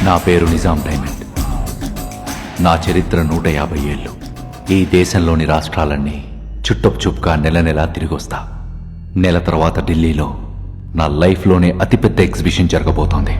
నా పేరు నిజాం డైమండ్. నా చరిత్ర 150 ఏళ్ళు. ఈ దేశంలోని రాష్ట్రాలన్నీ చుట్టపుచుప్పుగా నెల నెలా తిరిగొస్తా. నెల తర్వాత ఢిల్లీలో నా లైఫ్లోనే అతిపెద్ద ఎగ్జిబిషన్ జరగబోతోంది.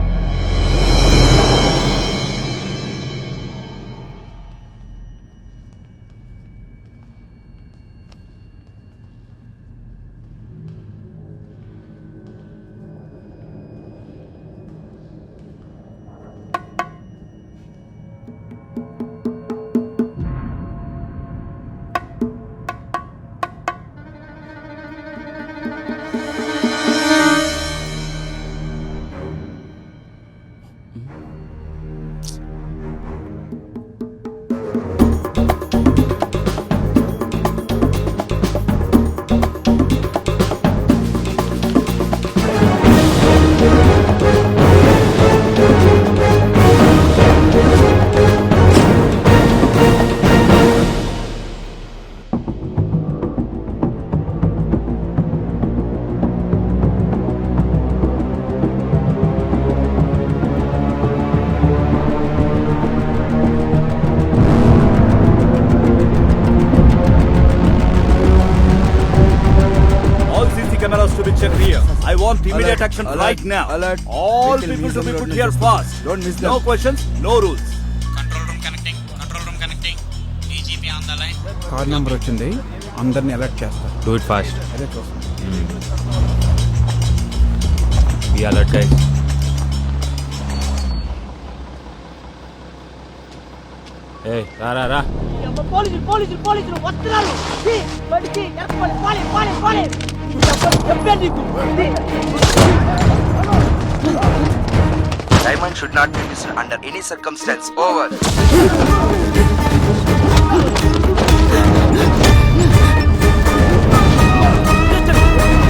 I want immediate action right now. Alert. All people to be put here fast. Don't miss them. No questions, no rules. Control room connecting. DGP on the line. Car number వచ్చింది, అందరిని alert చేస్తా. Do it fast. అదే చూస్తాను. Be alert, guys. Hey, ra. పోలీసులు వస్తున్నారు. బడికి పాలి. చెప్పండి నీకు. Diamond should not be missed under any circumstance. Over.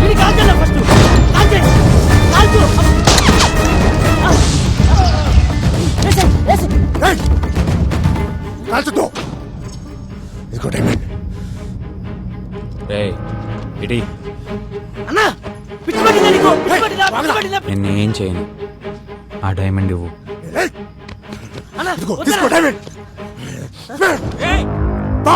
ఇది కాల్చండి ఫస్ట్. కాల్చుతో. ఇదిగో డైమండ్. Hey, ఇటీ. అన్నా పిచ్చి పట్టిందా నీకు? పిచ్చి నేను ఏం చేయను. ఆ డైమండ్ ఇవ్వు. అన్నా తీసుకో డైమండ్. పో.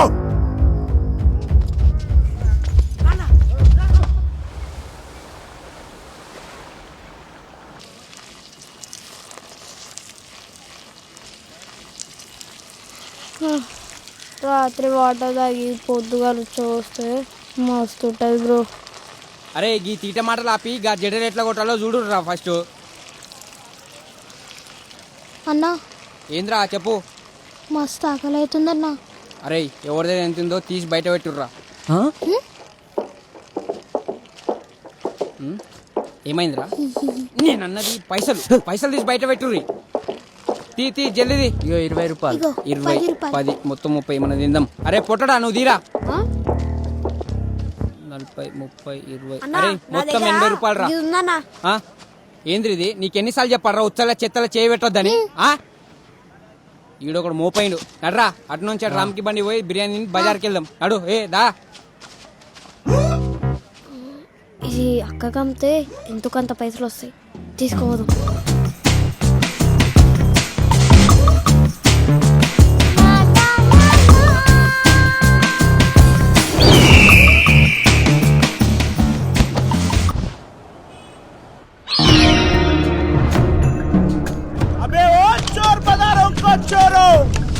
రాత్రి వాటర్ తాగి పొద్దుగా చూస్తే మస్తు ఉంటుంది బ్రో. అరే గీ తీట మాటలు ఆపి గా జడలు ఎట్లా కొట్టాలో చూడు రా ఫస్ట్. అన్నా ఏంద్రా చెప్పు. మస్తు ఆకలి అవుతుందన్నా. అరే ఎవరిదైనా ఎంతుందో తీసి బయట పెట్టుర్రా. ఏమైందిరా? నేను అన్నది పైసలు తీసి బయట పెట్టుర్రి. తీ జల్లిది. ఇగో 20 రూపాయలు. 20 10 మొత్తం 30 మనం తిందాం. అరే పొట్టడా నువ్వు తీరా. 40 30 20 అరే మొత్తం 80 రూపాయలు రా. ఏంద్రి ఇది? నీకెన్నిసార్లు చెప్పారా ఉచ్చల చెత్తల చేయబెట్టొద్దని? ఈడొకడు మోపైండు. నడ్రా అటు నుంచి అటు రామ్కి బండి పోయి బిర్యానీ బజార్కి వెళ్దాం. అడు దా. ఇది అక్కకి అమ్మితే ఎంతకంత పైసలు వస్తాయి, తీసుకోవద్దు.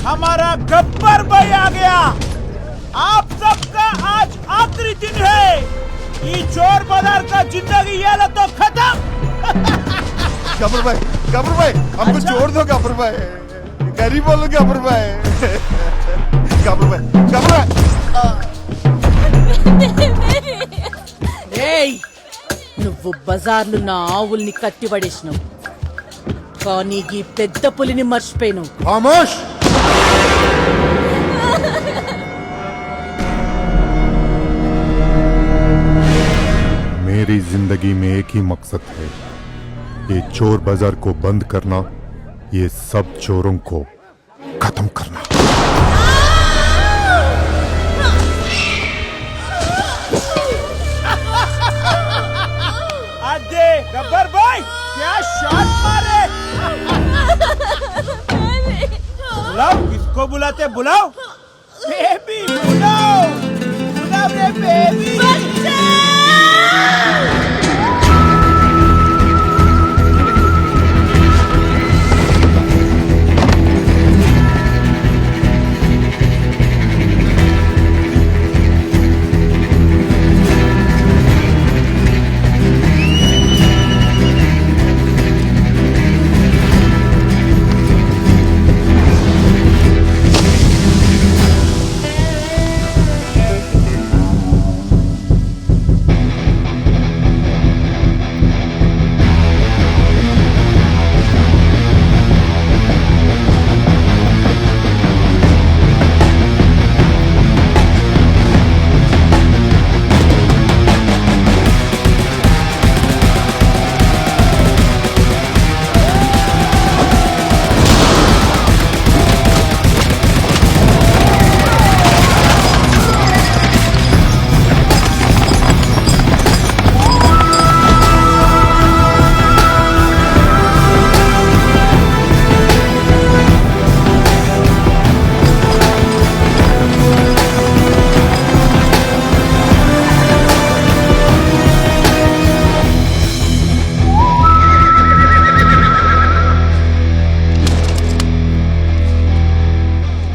हमारा गब्बर भाई आ गया. आप सबका आज आखिरी दिन है. ये चोर बाजार का जिंदगी ये लो तो खत्म. गब्बर भाई हमको छोड़ दो. गब्बर भाई गरीब बोलो. गब्बर भाई గబ్బర్ భాయ్ గబ్బర్ భాయ్ ఏయ్ నువ్వు బజార్లు నా ఆవుల్ని కట్టిపడేసినావు కానీ ఈ పెద్ద పులిని మర్చిపోయినావు खामोश मेरी जिंदगी में एक ही मकसद है, ये चोर बाजार को बंद करना, ये सब चोरों को खत्म करना। अरे गब्बर भाई क्या शॉट मारे बुलाओ किसको बुलाते बुलाओ बेबी बुलाओ बुलाओ रे बेबी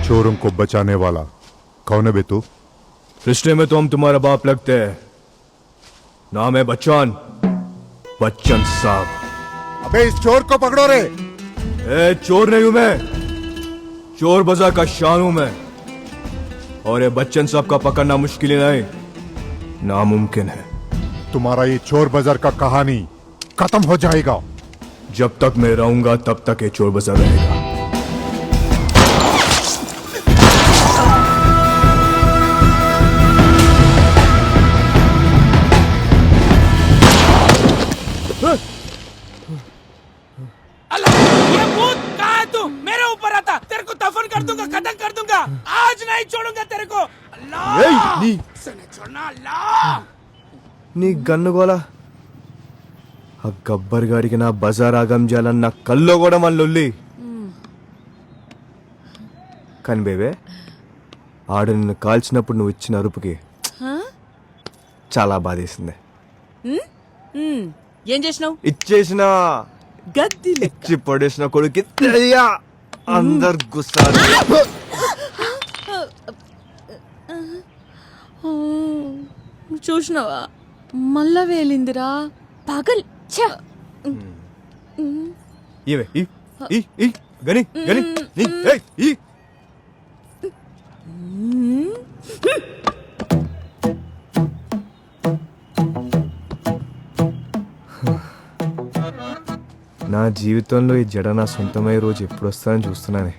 चोरों को बचाने वाला कौन है बे तू? रिश्ते में तो हम तुम्हारा बाप लगते हैं। नाम है बच्चन, बच्चन साहब। अबे इस चोर को पकड़ो रे। ए, चोर नहीं हूं मैं, चोर बाजार का शान हूं मैं। और ये बच्चन साहब का पकड़ना मुश्किल ही नहीं, नामुमकिन है। तुम्हारा ये चोर बाजार का कहानी खत्म हो जाएगा। जब तक मैं रहूंगा तब तक ये चोर बाजार रहेगा। ये भूत कहाँ है तू मेरे ऊपर आता तेरे को दफन कर दूंगा खत्म कर दूंगा आज नहीं छोड़ूंगा तेरे को अल्लाह छोड़ना अल्लाह నీ గన్నుగోల ఆ గబ్బర్ గారికి నా బజార్ ఆగం చేయాలన్న కల్లో కూడా మన లొల్లి. కానీ బేబే ఆడు నిన్ను కాల్చినప్పుడు నువ్వు ఇచ్చిన అరుపుకి చాలా బాధేసింది. ఏం చేసినావు ఇచ్చేసిన గద్ది ఇచ్చి పడేసిన కొడుకు అందరు గుస్సాలు. చూసినావా మళ్ళా వేలిందిరా పగల్ ఇవే గని గని నీ, ఏయ్, ఈ. నా జీవితంలో ఈ జడ నా సొంతమయ్యే రోజు ఎప్పుడు వస్తానని చూస్తున్నానే.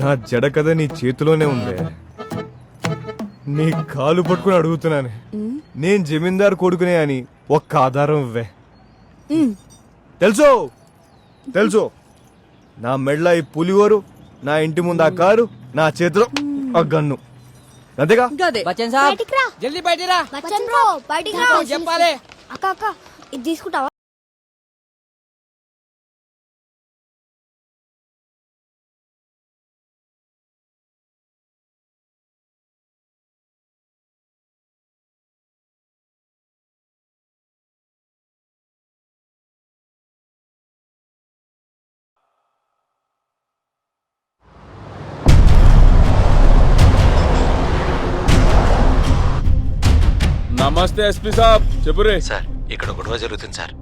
నా జడ కదా నీ చేతిలోనే ఉందే. నీ కాలు పట్టుకుని అడుగుతున్నానే, నేను జమీందారు కొడుకునే అని ఒక్క ఆధారం ఇవ్వే. తెలుసు తెలుసు నా మెడల ఈ పులిగోరు, నా ఇంటి ముందు ఆ కారు, నా చేతిలో ఆ గన్ను, అంతేగా? బచ్చన్ సాబ్ బయటికి రా. జల్దీ బయటికి రా. బచ్చన్ బ్రో బయటికి రా. చెప్పాలి. అక్క అక్క ఇది తీసుకుంటావా? నమస్తే ఎస్పీ సాబ్ చెప్పురే. సార్ ఇక్కడ గొడవ జరుగుతుంది సార్.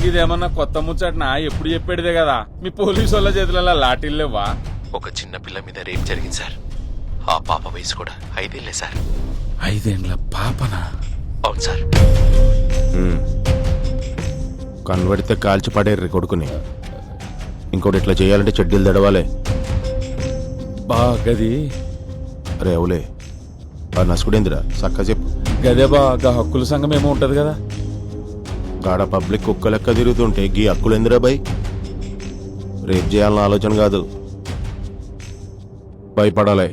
ఇదేమన్నా కొత్త ముచ్చటనా? ఎప్పుడు చెప్పేటిదే కదా. మీ పోలీసు వాళ్ళ చేతులలో లాఠీలు లేవా? ఒక చిన్న పిల్ల మీద రేప్ జరిగింది సార్. ఆ పాప వయసు కూడా 5 ఏళ్లే సార్. 5 ఏండ్ల పాపనా? అవును సార్. కనబడితే కాల్చి పడేర్రి కొడుకుని. ఇంకోటి ఇట్లా చేయాలంటే చెడ్డీలు దడవాలే. గది అరే అవులే ఆ నసుకుడేందిరా చక్క చెప్పు. గదే బాగా హక్కుల సంఘం ఏమో ఉంటది కదా. గాడ పబ్లిక్ కుక్క లెక్క తిరుగుతుంటే గీ హక్కులు ఎందురా బై? రేపు చేయాలన్న ఆలోచన కాదు, భయపడాలి.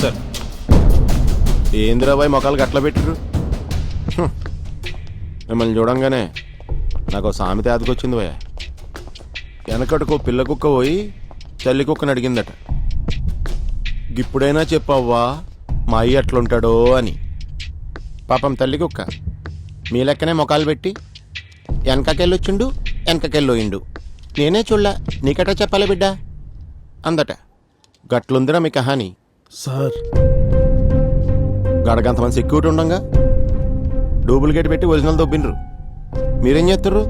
సార్ ఏందిరా బాయ్ మొక్కలు గట్ల పెట్టిర్రు? మిమ్మల్ని చూడంగానే నాకు సామెత యాదకొచ్చింది భయ. వెనకటికో పిల్ల కుక్క పోయి తల్లి కుక్కని అడిగిందట, ఇప్పుడైనా చెప్పవ్వా మా అయ్య ఎట్లుంటాడో అని. పాపం తల్లి కుక్క మీ లెక్కనే మొఖాలు పెట్టి వెనకకెళ్ళొచ్చిండు వెనకకెళ్ళోయిండు. నేనే చూడలా, నీకటా చెప్పాలి బిడ్డ అందట. గట్లుందిరా మీ కహాని. సార్ గడగంతమంది సెక్యూరిటీ ఉండంగా డూప్లికేట్ పెట్టి ఒరిజినల్ దొబ్బిండ్రు. మీరేం చేస్తుర్రు?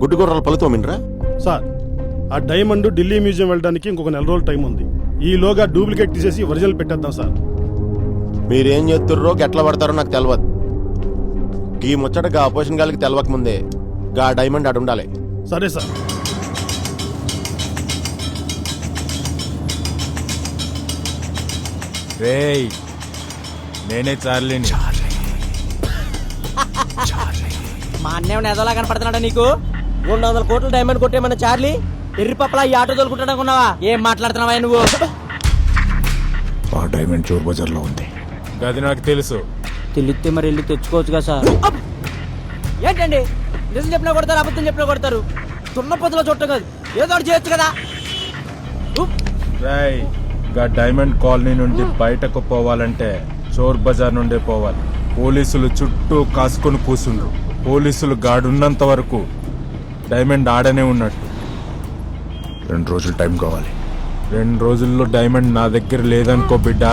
గుడ్డు గుర్రాల పళ్ళు తోమిండ్రా? సార్ ఆ డైమండ్ ఢిల్లీ మ్యూజియం వెళ్ళడానికి ఇంకొక 4 రోజులు టైం ఉంది. ఈలోగా డూప్లికేట్ తీసేసి ఒరిజినల్ పెట్టేద్దాం సార్. మీరేం చేస్తుర్రో గెట్ల పడతారో నాకు తెలియదు. ఈ ముచ్చటగా ఆపోజిషన్ గాలికి తెలవక ముందే గా డైమండ్ ఆడు ఉండాలి. సరే సార్. రేయ్ నేనే చార్లీని. మా అన్నేమన్నా ఎదోలా కనపడుతున్నాడా నీకు? 200 కోట్లు డైమండ్ కొట్టేమన్నా చార్లీ ఎర్రి పప్పలా ఈ ఆటో తోలుకుంటున్నావా? ఏం మాట్లాడుతున్నావా నువ్వు? ఆ డైమండ్ చోర్ బజార్ లో ఉంది. గది నాకు తెలుసు. తెలిస్తే మరి వెళ్ళి తెచ్చుకోవచ్చుగా సార్. ఏంటండి నిజం చెప్పినా కొడతారు, అబద్ధం చెప్పినా కొడతారు. తున్న పొద్దులో చుట్టం కాదు, ఏదో ఒకటి చేయొచ్చు కదా. రేయ్ గా డైమండ్ కాలనీ నుండి బయటకు పోవాలంటే చోర్ బజార్ నుండే పోవాలి. పోలీసులు చుట్టూ కాసుకొని కూసుండ్రు. పోలీసులు గాడున్నంత వరకు డైమండ్ ఆడనే ఉన్నట్టు. 2 రోజులు టైం కావాలి. 2 రోజుల్లో డైమండ్ నా దగ్గర లేదనుకో బిడ్డ.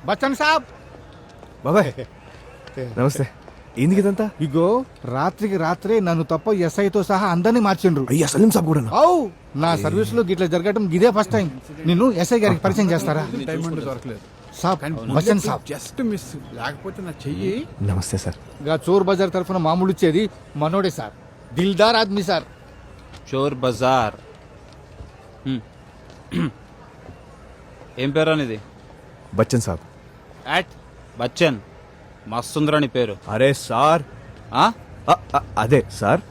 బచ్చన్ సాబ్. బాబాయ్ నమస్తే. ఎందుకు ఇదంతా? ఇగో రాత్రికి రాత్రే నన్ను తప్ప ఎస్ఐతో సహా అందరినీ మార్చిండ్రు. అయ్యా సలీం సాబ్ కూడా. అవు నా సర్వీస్ లో గిట్ల జరగటం ఇదే ఫస్ట్ టైం. నిన్ను ఎస్ఐ గారికి పరిచయం చేస్తారా? సాబ్ బచ్చన్ సాబ్. జస్ట్ మిస్, లేకపోతే నా చెయ్యి. నమస్తే సార్. గా చోర్ బజార్ తరఫున మామూలు ఇచ్చేది మనోడే సార్. దిల్దార్ ఆద్మీ సార్. చోర్ బజార్. ఏం పేరు అనేది? బచ్చన్ సాబ్. బచ్చన్ మస్తుందిరాని పేరు. అరే సార్, అదే సార్,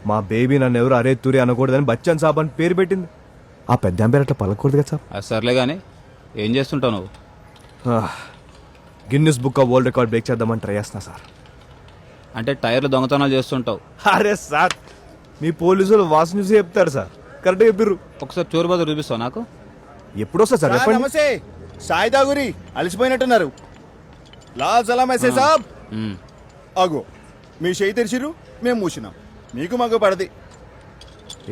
మా బేబీ నన్ను ఎవరు అరే తూరి అనకూడదని బచ్చన్ సాబ్ అని పేరు పెట్టింది. ఆ పెద్ద పేరు అట్లా పలకూడదు కదా సార్. అది సర్లే కానీ ఏం చేస్తుంటావు నువ్వు? Guinness book of world record break చేద్దామని ట్రై చేస్తున్నా సార్. అంటే టైర్లు దొంగతనాలు చేస్తుంటావు. అరే సార్, మీ పోలీసులు వాసన చూసి చెప్తారు సార్. కరెక్ట్గా చెప్పిర్రు. ఒకసారి చోరు బజార్ చూపిస్తావు నాకు? ఎప్పుడు వస్తా సార్? చెప్పండి. నమస్తే సాయిదా గురి, అలసిపోయినట్టున్నారు. లాల్ సలాం ఎస్ఐ సాబ్. అగో మీ చేయి తెరిచిరు, మేము మూసినాం. మీకు మాకు పడది.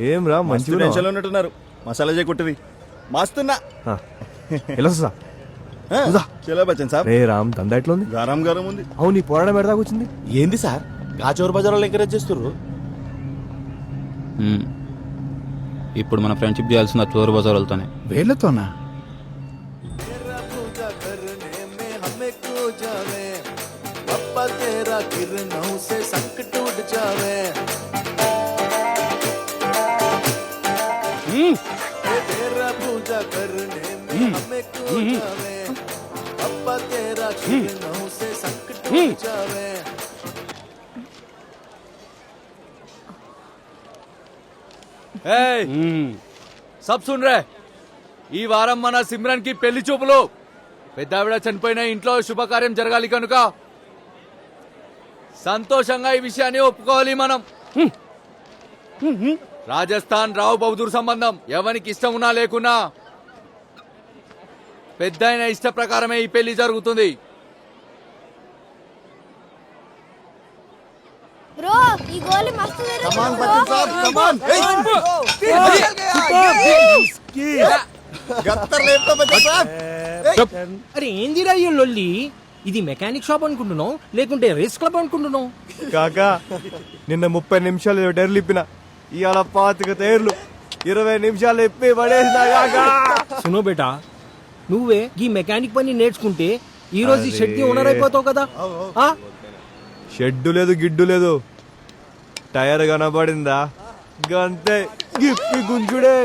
ఏం రా మంచి టెన్షన్లో ఉన్నట్టున్నారు. మసాలా చేయకుట్టివి మస్తున్నా. చలో బచ్చన్ సాబ్. రే రామ్ దందా ఎట్లా ఉంది? గారం గారం ఉంది. అవును, నీ పోరాటం ఎడదాకా వచ్చింది. ఏంది సార్ గాచోర్ బజార్ వాళ్ళు ఎంకరేజ్ చేస్తుర్రు? ఇప్పుడు మన ఫ్రెండ్షిప్ చేయాల్సిన చోరు బజార్ వెళ్తానే. వేళ్ళతోనా? సబ్ సున్ రే, ఈ వారం మన సిమ్రన్ కి పెళ్లి చూపులు. పెద్దావిడ చనిపోయిన ఇంట్లో శుభకార్యం జరగాలి కనుక సంతోషంగా ఈ విషయాన్ని ఒప్పుకోవాలి మనం. రాజస్థాన్ రావు బహదూర్ సంబంధం ఎవరికి ఇష్టం ఉన్నా లేకున్నా పెద్దాయన ఇష్ట ప్రకారమే ఈ పెళ్లి జరుగుతుంది. బ్రో ఈ గోలి మస్తు కమాన్ బచ్చన్ సాబ్, కమాన్. అరే ఏందిరా ఈ లొల్లి? ఇది మెకానిక్ షాప్ అనుకుంటున్నావు లేకుంటే రేస్ క్లబ్ అనుకుంటున్నావు? కాకా నిన్న 30 నిమిషాలు టైర్లు ఇప్పిన, ఇవాళ 25 టైర్లు 20 నిమిషాలు ఇప్పి పడేసిన కాకా. సునో బేటా, నువ్వే ఈ మెకానిక్ పని నేర్చుకుంటే ఈ రోజు ఈ షెడ్ కి ఓనర్ అయిపోతావు కదా. ఆ? షెడ్డు లేదు గిడ్డు లేదు, టైర్ కనబడిందా గంతే గిప్పి గుంజుడే.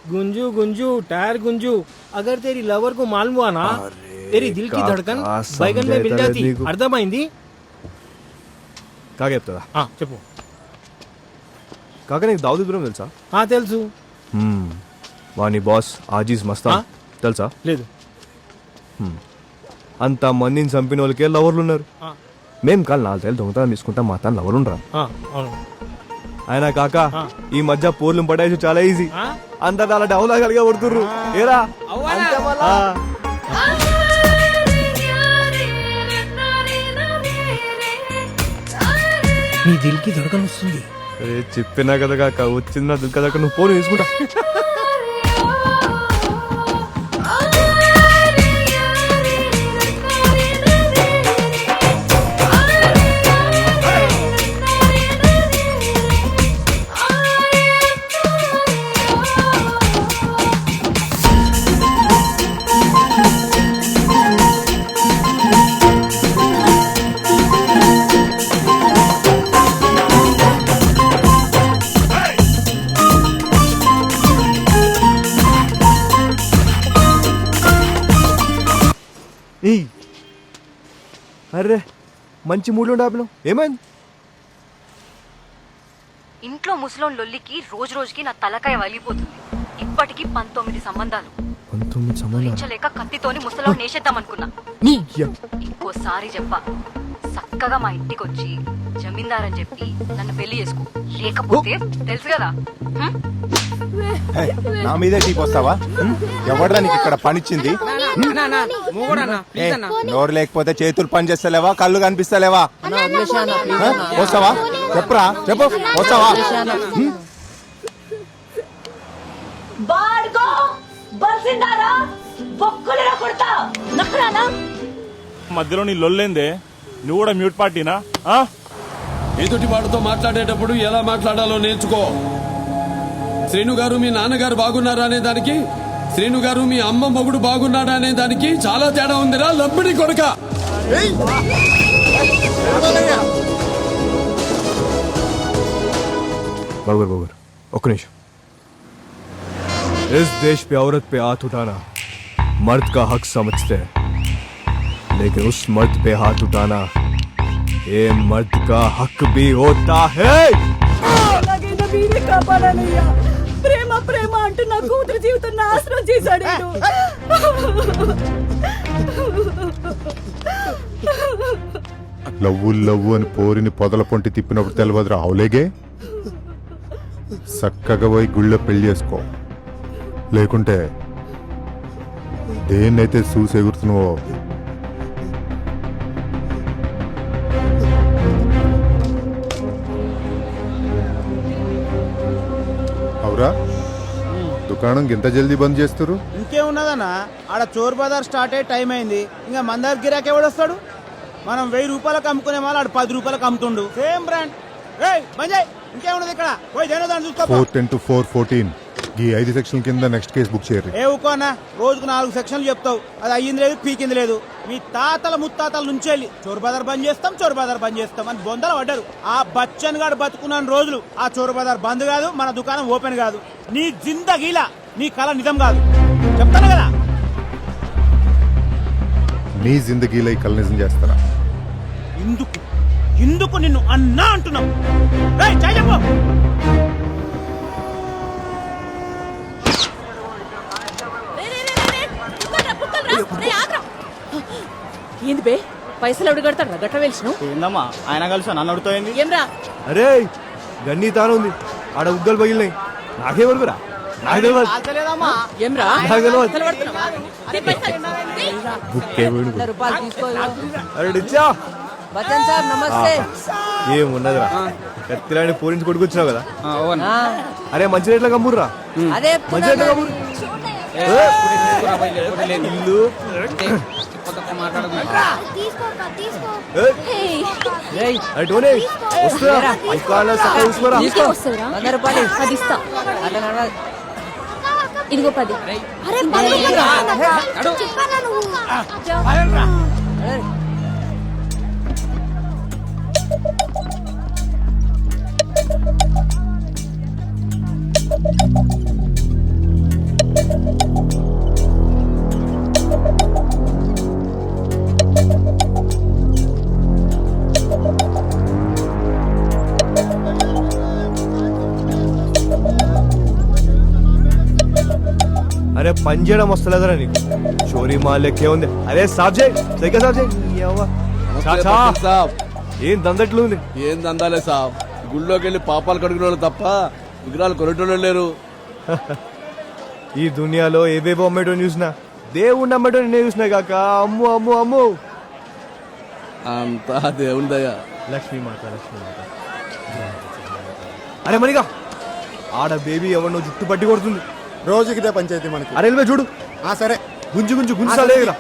गुंजू गुंजू टायर गुंजू, अगर तेरी लवर को मालूम हुआ ना, तेरी दिल की धड़कन बैगन में मिल जाती. అర్థమైంది? కాక చెప్తుందా? చెప్పు. కాక నీకు దావుద్ ఇబ్రహీం తెలుసా? తెలుసు. వాని బాస్ ఆజీజ్ మస్తాన్ తెలుసా? లేదు. అంత మందిని చంపిన వాళ్ళకే లవర్లు ఉన్నారు. మేం కాదు 4 ఏళ్ళు దొంగతనం తీసుకుంటాం, మా తాను లవర్ ఉండరా? ఆయన కాక ఈ మధ్య పోర్లు పడేసి చాలా ఈజీ, అంత చాలా డౌలా కలిగా కొడుతుర్రు. ఏరా నీ దిల్ కి ధడకన్ వస్తుంది. చెప్పినా కదా కాక, వచ్చింది నా దిల్ కదా, నువ్వు పోను తీసుకుంటా. అరే మంచి మూడ్లో ఉండాలి, ఏమైంది? ఇంట్లో ముసలోన్ లొల్లికి రోజు రోజుకి నా తలకాయ వలిగిపోతుంది. ఇప్పటికి 19 సంబంధాలు భరించలేక కత్తితోని ముసలోన్ నేసేద్దాం అనుకున్నా. ఇంకోసారి చెప్పా, చక్కగా మా ఇంటికి వచ్చి జమీందార్ అని చెప్పి నన్ను పెళ్లి చేసుకో, లేకపోతే తెలుసు కదా. నా మీదే టీకి వస్తావా? ఎవడరా నీకు ఇక్కడ పనిచ్చింది? నోరు లేకపోతే చేతులు పని చేస్తలేవా, కళ్ళు కనిపిస్తలేవా? వస్తావా? చెప్పురా, చెప్పు. వస్తావా? మధ్యలో నీ లొల్లేందే? నువ్వు కూడా మ్యూట్ పార్టీనా? ఎదుటి వాడితో మాట్లాడేటప్పుడు ఎలా మాట్లాడాలో నేర్చుకో. శ్రీను గారు మీ నాన్నగారు బాగున్నారా అనే దానికి, శ్రీను గారు మీ అమ్మ మొగుడు బాగున్నాడా అనే దానికి చాలా తేడా ఉందిరా లంబడి కొడుక. बाबर बाबर ఒక్క నిమిషం. इस देश पे औरत पे हाथ उठाना मर्द का हक समझते हैं, लेकिन उस मर्द पे हाथ उठाना ये मर्द का हक भी होता है. ప్రేమ ప్రేమ అంటూ నా కూతురు జీవితం నాశనం చేశాడు. లవ్వు లవ్వు అని పోరిని పొదల పొంటి తిప్పినప్పుడు తెలియదురా అవులేగే. చక్కగా పోయి గుళ్ళో పెళ్లి చేసుకో, లేకుంటే దేన్నైతే చూసి ఎగురుతున్నావో అవురా. దుకాణం ఇంత జల్దీ బంద్ చేస్తారు? ఇంకేమున్నదన్నా, ఆడ చోర్ బజార్ స్టార్ట్ అయ్యే టైం అయింది. ఇంకా మన దగ్గర గిరాకీ ఎవడు వస్తాడు? మనం 1000 రూపాయలకు అమ్ముకునే వాళ్ళు ఆడు 10 రూపాయలకు అమ్ముతుండు. Same brand. ఇంకేమున్నది ఇక్కడ? పోయి దేనో దాన్ని చూసుకో. 410-414 ఈ 5 సెక్షన్ల కింద నెక్స్ట్ కేసు బుక్ చేయరు. ఏ ఊకో అన్న, రోజుకు 4 సెక్షన్లు చెప్తావు. అది అయ్యింది లేదు, పీకింది లేదు. మీ తాతల ముత్తాతల నుంచి వెళ్ళి చోర్ బజార్ బంద్ చేస్తాం, చోర్ బజార్ బంద్ చేస్తాం అని బొందలు పడ్డారు. ఆ బచ్చన్ గాడు బతుకున్న రోజులు ఆ చోర్ బజార్ బంద్ కాదు, మన దుకాణం ఓపెన్ కాదు. నీ జిందగీలా నీ కళ నిజం కాదు, చెప్తాను కదా. నీ జిందగీలో ఈ కళ నిజం చేస్తారా? ఇందుకు నిన్ను అన్నా అంటున్నావు. చెప్పు. ఏంది బే, పైసలు ఎవడు కడతాడు? గట్ట వెలిసిన ఏందమ్మా ఆయన కలిసి నన్ను అడుగుతాయింది. ఏమ్రా? అరే గన్నీ తాను ఉంది, ఆడ ఉగ్గలు పగిలినాయి. నాకే వరకురా, నాకు ఏమున్నదిరా, కత్తిలాంటి పోరించి కొడుకొచ్చినావు కదా. అరే మంచి రేట్ల కమ్ముర్రా, మంచి రేట్ల కమ్మురు. ఇల్లు అరే టోనీ వస్తురా ఇకాల సక్క చూసుకోరా ఇదిగో 10. అరే 10 చెప్పాలా నువ్వు? అరే పని చేయడం వస్తలేదరా నీకు చోరీ మాలెక్కే ఉంది అరే సాబ్ చేయి సరిగ్గా సాబ్ చేయి ఏం దందట్లు ఉంది ఏం దందాలే సాబ్ గుళ్ళోకి వెళ్ళి పాపాలు కడుగునే తప్ప విగ్రహాలు కొనేటోళ్ళు లేరు. ఈ దునియాలో ఏవేవో అమ్మేటో చూసినా దేవుణ్ణి అమ్మేటో నేను చూసినా కాక అమ్ము అమ్ము అమ్ము అంతా దేవుని దయ. లక్ష్మీమాత అరే మరిగా ఆడ బేబీ ఎవరినో జుట్టు పట్టి కొడుతుంది రోజుకిదే పంచాయతీ మనకి. అరే వెళ్ళిపోయి చూడు సరే గుంజుసాలేదురా.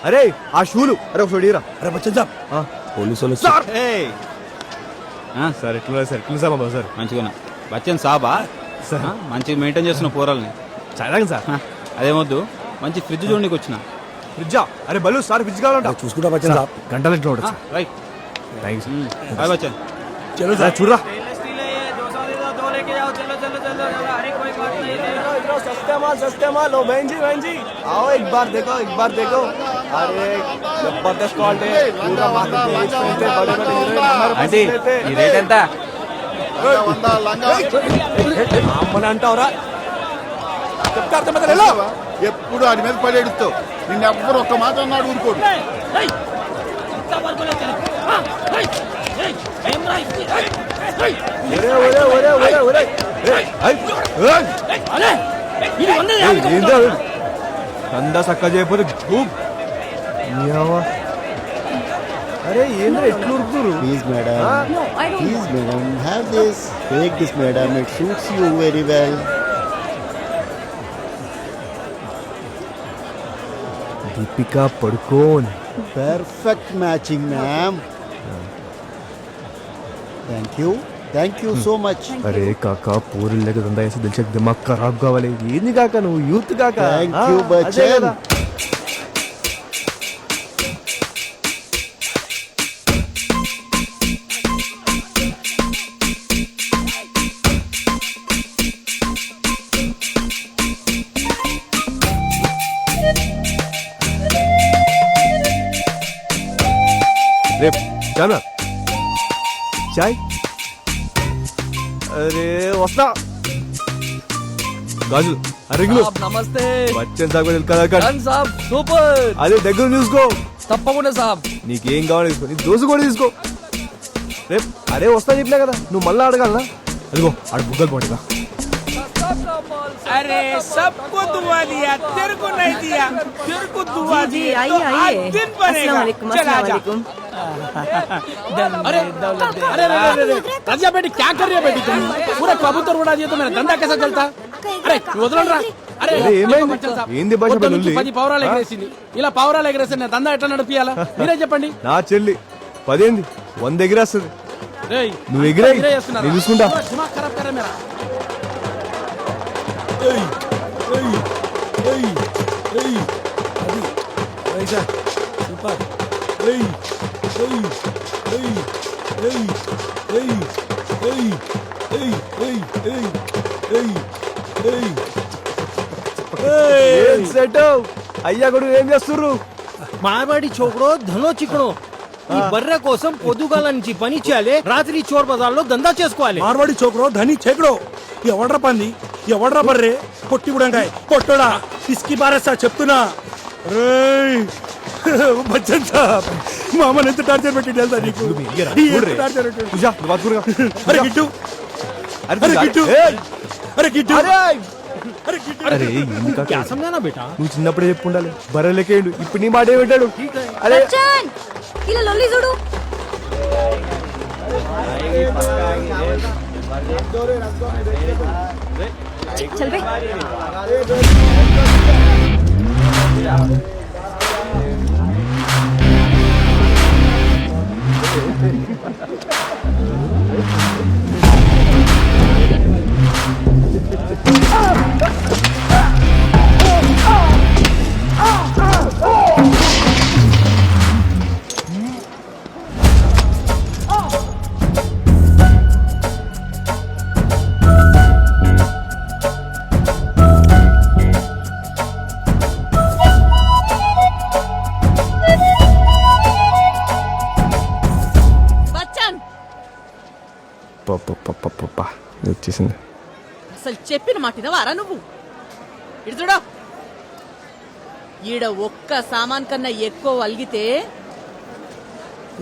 అరే ఆ షూలు అరే ఒకసారి ఇరా. అరే బచ్చా పోలీసులు సార్ ఎట్లా సార్ ఎట్లా సార్ సార్ మంచిగా బచ్చన్ సాబా మంచిగా మెయింటైన్ చేస్తున్న పోరాలని చాలా సార్ అదేమొద్దు మంచి ఫ్రిడ్జ్ చూడడానికి వచ్చిన. ఫ్రిడ్జా అరే బలు సార్ ఫ్రిడ్జ్ కావాలంట చూసుకుంటా బచ్చా గంటలు ఎట్లా ఉండొచ్చు. Right thanks bye Bachchan. చలో సార్ చూడరా सस्ते माल लो बहन जी आओ एक बार देखो अरे जबरदस्त क्वालिटी पूरा मार्केट में बड़े हमारे ఈ రేట్ ఎంత? అమ్మని అంటావురా ఎప్పుడు ఆడి మీద పడి ఎడుస్తావు నిన్ను ఎవ్వరు ఒక్క మాట అన్నాడు ఊరుకోడు. దందా సక్క చేయకపోతే అరే ఏంద్ర ఎట్లు ఉరుకుతురు. Please madam have this take this madam it suits you very well. Deepika Padukone perfect matching ma'am. Thank you so much. అరే కాకా పూరి లేక దందా వేసి దిల్ దిమాగ్ ఖరాబ్ కావాలి. ఏంది కాక నువ్వు యూత్ కాక. Thank you Bachchan. రేపు చానా చాయ్ అరే వస్తా గాజు అరిగులు నమస్తే బచ్చన్ సాబ్ కదా సాబ్ సూపర్. అదే దగ్గర చూసుకో తప్పకుండా సాబ్. నీకేం కావాలో తీసుకో నీ దోశ కూడా తీసుకో రేపు. అరే వస్తా చెప్పినా కదా నువ్వు మళ్ళీ అడగాలనా. అదిగో ఆడ బుగ్గలు పోటీగా. अरे सबको दुआ दिया तेरे को नहीं दिया तेरे को दुआ दी तो आज दिन बनेगा. चला जा. अरे रजिया बेटी क्या कर रही है बेटी तुम? पूरा कबूतर उड़ा दिया तो मेरा धंधा कैसा चलता? अरे వదలండి రా. అరే ఏంది భాష బలుల్లి. 10 పావురాలు ఎగరేసింది. ఇలా పావురాలు ఎగరేస్తే నా ధందా ఎట్లా నడిపియాలా మీరే చెప్పండి. నా చెల్లి 10 ఏంది 100 ఎగిరేస్తుంది. నువ్వు ఎగిరే నేను చూసుకుంటా. దిమాగ్ ఖరాబ్ కరే మేరా. అయ్యా కూడా ఏం చేస్తుర్రు. మావాడి చోకడో ధనో చిక్కడో ఈ బర్రె కోసం పొద్దుగాల నుంచి పని చేయాలి. రాత్రి చోర్ బజార్లో దందా చేసుకోవాలి. మార్వాడి చోకరో ధని చేకడో ఎవడ్రా పంది ఎవడ్రా బర్రే పొట్టి బుడంకాయ పొట్టోడా ఇస్కి బారేస్తా చెప్తున్నా. బచ్చన్ సాబ్ మామని ఎంత టార్చర్ పెట్టి తెలుసా నీకు. అరే గిట్టు అరే నువ్వు చిన్నప్పుడే చెప్పుండాలి. బర్రెలకేండు ఇప్పుడు నీ మాట ఏమిటాడు. అరే ఇలా లొల్లి చూడు. చల్ బే బచ్చన్ వచ్చేసింది. అసలు చెప్పిన మాట వినవారా నువ్వు? ఇటు చూడు, ఈడ ఒక్క సామాన్ కన్నా ఎక్కువ వలిగితే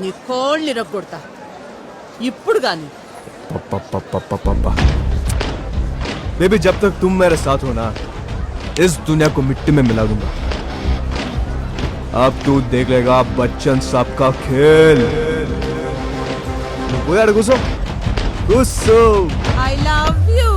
నీ కోళ్ళని రగ్గొడతా ఇప్పుడు గాని. बेबी जब तक तुम मेरे साथ हो ना इस दुनिया को मिट्टी में मिला दूंगा. अब तू देख लेगा बच्चन साहब का खेल. वो यार घुसो घुसो. I love you.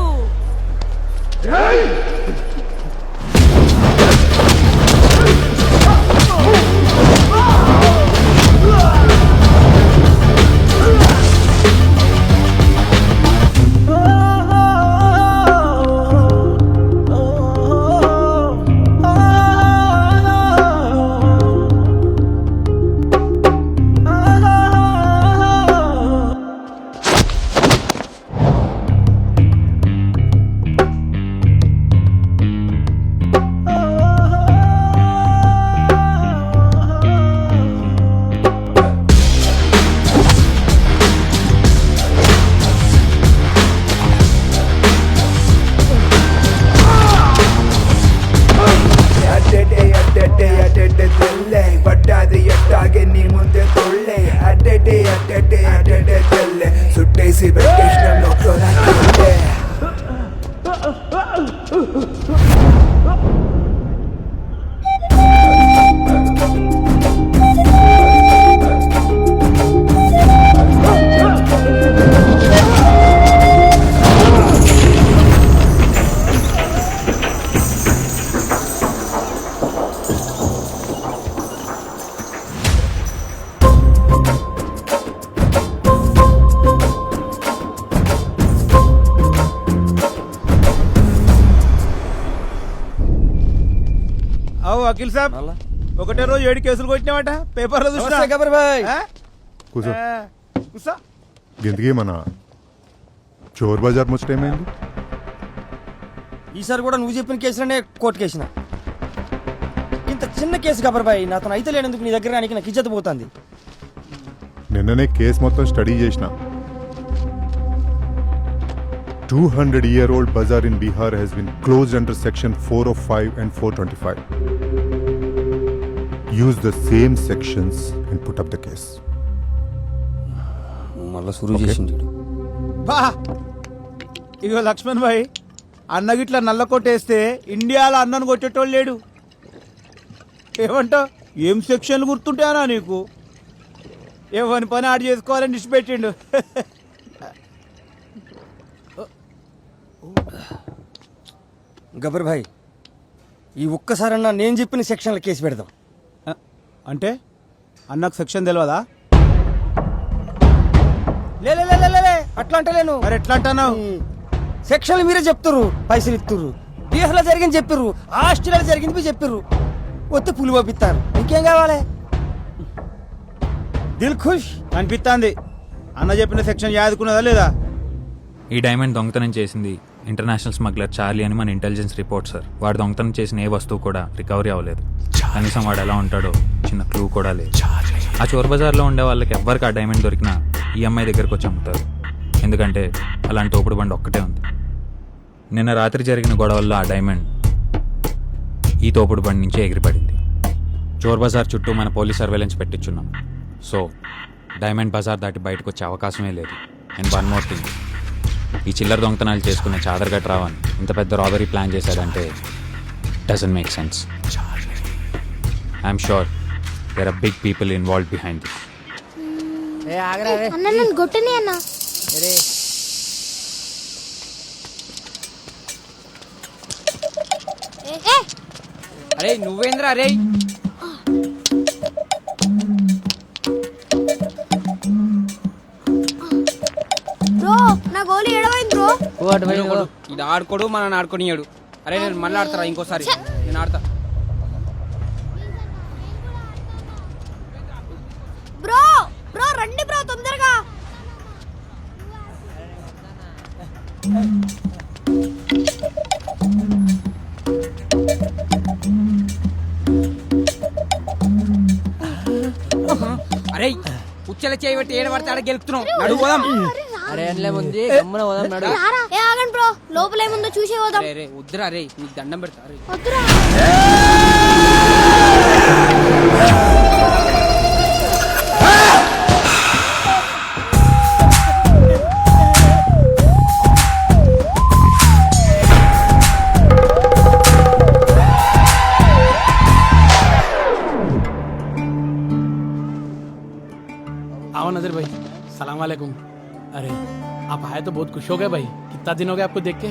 సుట్టేసి పెట్టేసిన నోట్లో వకీల్ సాబ్ ఒకటే రోజు 7 కేసులు కొట్టినావట పేపర్లో చూస్తా. కూర్చో. కూర్చో. గిందగీ మన చోర్ బజార్ ముచ్చటేమైంది? ఈసారి కూడా నువ్వు చెప్పిన కేసులనే కోర్టు కేసిన. ఇంత చిన్న కేసు గబర్ బాయ్, నాతో అయితే లేనందుకు నీ దగ్గర నాకు ఇజ్జత్ పోతుంది. నిన్ననే కేసు మొత్తం స్టడీ చేసిన. 200-year-old bazaar in Bihar has been closed under section 405 and 425. Use the same sections and put up the case. మళ్ళా సురు చేసింది. బా ఇగో లక్ష్మణ్ భాయ్, అన్నగిట్లా నల్ల కొట్టేస్తే ఇండియాలో అన్నను కొట్టేటోళ్ళు లేడు. ఏమంటావు? ఏం సెక్షన్లు గుర్తుంటానా నీకు? ఏమని పని ఆడు చేసుకోవాలని ఇచ్చిపెట్టిండు. గబర్ భాయ్, ఈ ఒక్కసారన్నా నేను చెప్పిన సెక్షన్ల కేసు పెడదాం. అంటే అన్నకు సెక్షన్ తెలియదా? లే అట్లా అంటలేను. మరి ఎట్లా అంటున్నావు? సెక్షన్లు మీరే చెప్తారు, పైసలు ఇస్తుర్రు. బీహార్లో జరిగింది చెప్పిర్రు, ఆస్ట్రేలియాలో జరిగింది చెప్పిర్రు. వస్తే పులి పంపిస్తారు. ఇంకేం కావాలి? దిల్ ఖుష్ అనిపిస్తుంది. అన్న చెప్పిన సెక్షన్ యాదుకున్నదా లేదా? ఈ డైమండ్ దొంగతనం చేసింది ఇంటర్నేషనల్ స్మగ్లర్ చార్లీ అని మన ఇంటెలిజెన్స్ రిపోర్ట్ సార్. వాడు దొంగతనం చేసిన ఏ వస్తువు కూడా రికవరీ అవ్వలేదు. కనీసం వాడు ఎలా ఉంటాడో చిన్న క్లూ కూడా లేదు. ఆ చోర్ బజార్లో ఉండే వాళ్ళకి ఎవ్వరికి ఆ డైమండ్ దొరికినా ఈ అమ్మాయి దగ్గరకు వచ్చి అమ్ముతారు. ఎందుకంటే అలాంటి తోపుడు బండి ఒక్కటే ఉంది. నిన్న రాత్రి జరిగిన గొడవల్లో ఆ డైమండ్ ఈ తోపుడు బండి నుంచి ఎగిరిపడింది. చోర్ బజార్ చుట్టూ మన పోలీస్ సర్వేలెన్స్ పెట్టించున్నాం. సో డైమండ్ బజార్ దాటి బయటకు వచ్చే అవకాశమే లేదు. అండ్ వన్ మోర్ థింగ్, ఈ చిల్లర దొంగతనాలు చేసుకునే చాదర్ గట్ రావని ఇంత పెద్ద రాబరీ ప్లాన్ చేశాడంటే doesn't make sense. I'm sure there are big people involved behind this. అన్న నన్ను కొట్టని అన్న. అరే నువ్వేంద్రా అరే బ్రో నా గోలీ ఎడవైంది బ్రో. ఇది ఆడుకోడు మన ఆడుకోనియాడు. అరే నేను మళ్ళీ ఆడతారా ఇంకోసారి నేను ఆడతా. బ్రో బ్రో రండి బ్రో తొందరగా. అరే ఉచ్చల చేయబట్టి ఏడ పడితే ఆడ గెలుపుతున్నావు. నడు పోదాం. అరే అందులో ఉంది గమ్మున పోదాం నడు. ఏ ఆగండి బ్రో లోపల ఏముందో చూసే పోదాం. అరే వద్దురా రే నీకు దండం పెడతా రే. వద్దురా. आओ नजर भाई, सलाम वालेकुम. अरे आप आए तो बहुत खुश हो गए भाई. कितना दिन हो गया आपको देख के.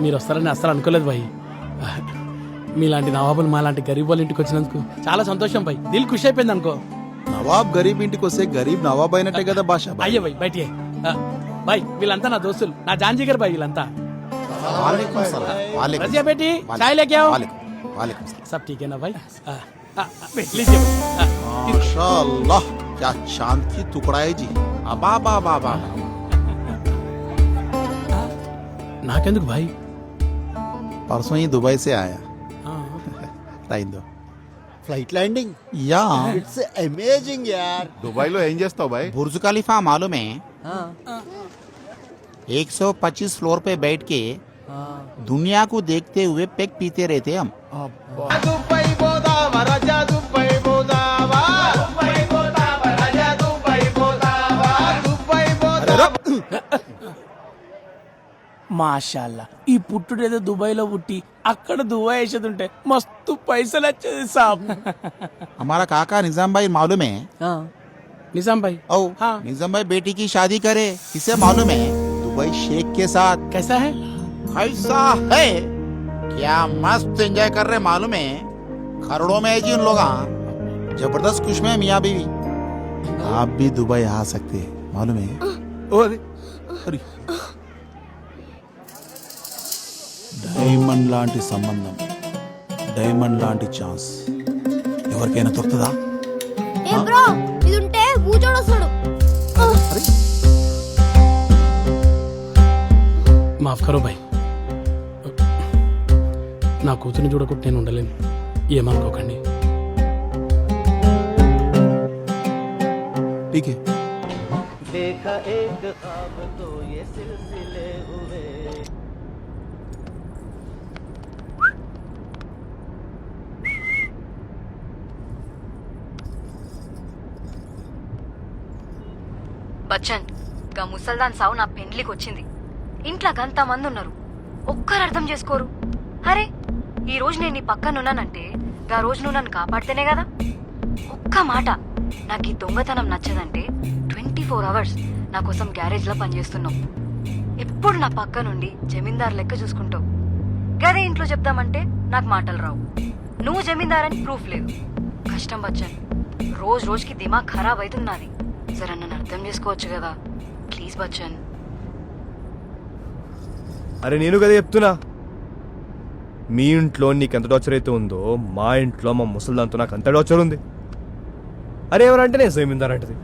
మీరు వస్తారని అస్సలు అనుకోలేదు భాయ్. మీలాంటి నవాబులు మాలాంటి గరీబ్ వాళ్ళ ఇంటికి వచ్చినందుకు చాలా సంతోషం భాయ్. దిల్ ఖుషి అయిపోయింది అనుకో. నవాబ్ గరీబ్ ఇంటికి వస్తే గరీబ్ నవాబ్ అయినట్టే కదా భాష. అయ్యే భాయ్ బయటికి భాయ్ వీళ్ళంతా నా దోస్తులు, నా జాంజీగర్ భాయ్ వీళ్ళంతా. रजिया बेटी चाय लेके आओ. सब ठीक है ना भाई. लीजिए. माशाअल्लाह क्या चांद की टुकड़ा है जी. अबा बा बा बा. नाकेंदुक भाई परसों ही दुबई से आया. రైందో flight landing yeah it's amazing యార్. దుబాయ్లో ఏం చేస్తావు బాయ్? बुर्ज खलीफा मालूम है. 125 फ्लोर पे बैठ के दुनिया को देखते हुए पेक पीते रहते हम. మాషాల్లా ఈ పుట్టుడు ఏదో దుబాయ్ లో పుట్టి అక్కడ దుబాయ్ వేసేది ఉంటే మస్తు పైసలు వచ్చేది సాబ్. हमारा काका निजाम भाई मालूम है. निजाम भाई ओ निजाम भाई बेटी की शादी करे किसे मालूम है? दुबई शेख के साथ. कैसा है? ऐसा है क्या मस्त एंजॉय कर रहे मालूम है. करोड़ों में है जी उन लोग. जबरदस्त खुश में मियाँ बीवी. आप भी दुबई आ सकते हैं मालूम है. अरे డైమండ్ లాంటి సంబంధం, డైమండ్ లాంటి ఛాన్స్ ఎవరికైనా దొరుకుతుందా? ఏ బ్రో ఇది ఉంటే బూచోడు వస్తాడు. మాఫ్ కరో భాయ్, నా కూతురిని చూడకుండా నేను ఉండలేను. ఏమనుకోకండి. ठीक है. देखा एक ख्वाब तो ये सिलसिले हुए. బచ్చన్ గా ముసల్దాన్ సావు నా పెండ్లికి వచ్చింది. ఇంట్లో గంత మంది ఉన్నారు, ఒక్కరు అర్థం చేసుకోరు. అరే ఈ రోజు నేను నీ పక్కనున్నానంటే గా రోజు నువ్వు నన్ను కాపాడితేనే కదా. ఒక్క మాట, నాకు ఈ దొంగతనం నచ్చదంటే 24 hours నా కోసం గ్యారేజ్ లో పనిచేస్తున్నావు. ఎప్పుడు నా పక్క నుండి జమీందార్ లెక్క చూసుకుంటావు. గదే ఇంట్లో చెప్దామంటే నాకు మాటలు రావు. నువ్వు జమీందార్ అని ప్రూఫ్ లేదు. కష్టం బచ్చన్, రోజు రోజుకి దిమాగ్ ఖరాబ్ అవుతున్నది. జర నన్ను అర్థం చేసుకోవచ్చు కదా ప్లీజ్ బచ్చన్. అరే నేను కదా చెప్తున్నా, మీ ఇంట్లో నీకెంత టార్చర్ అయితే ఉందో మా ఇంట్లో మా ముసల్దాంతో నాకు అంత టార్చర్ ఉంది. అరే ఎవరంటే నేను జమీందార్ అంటది,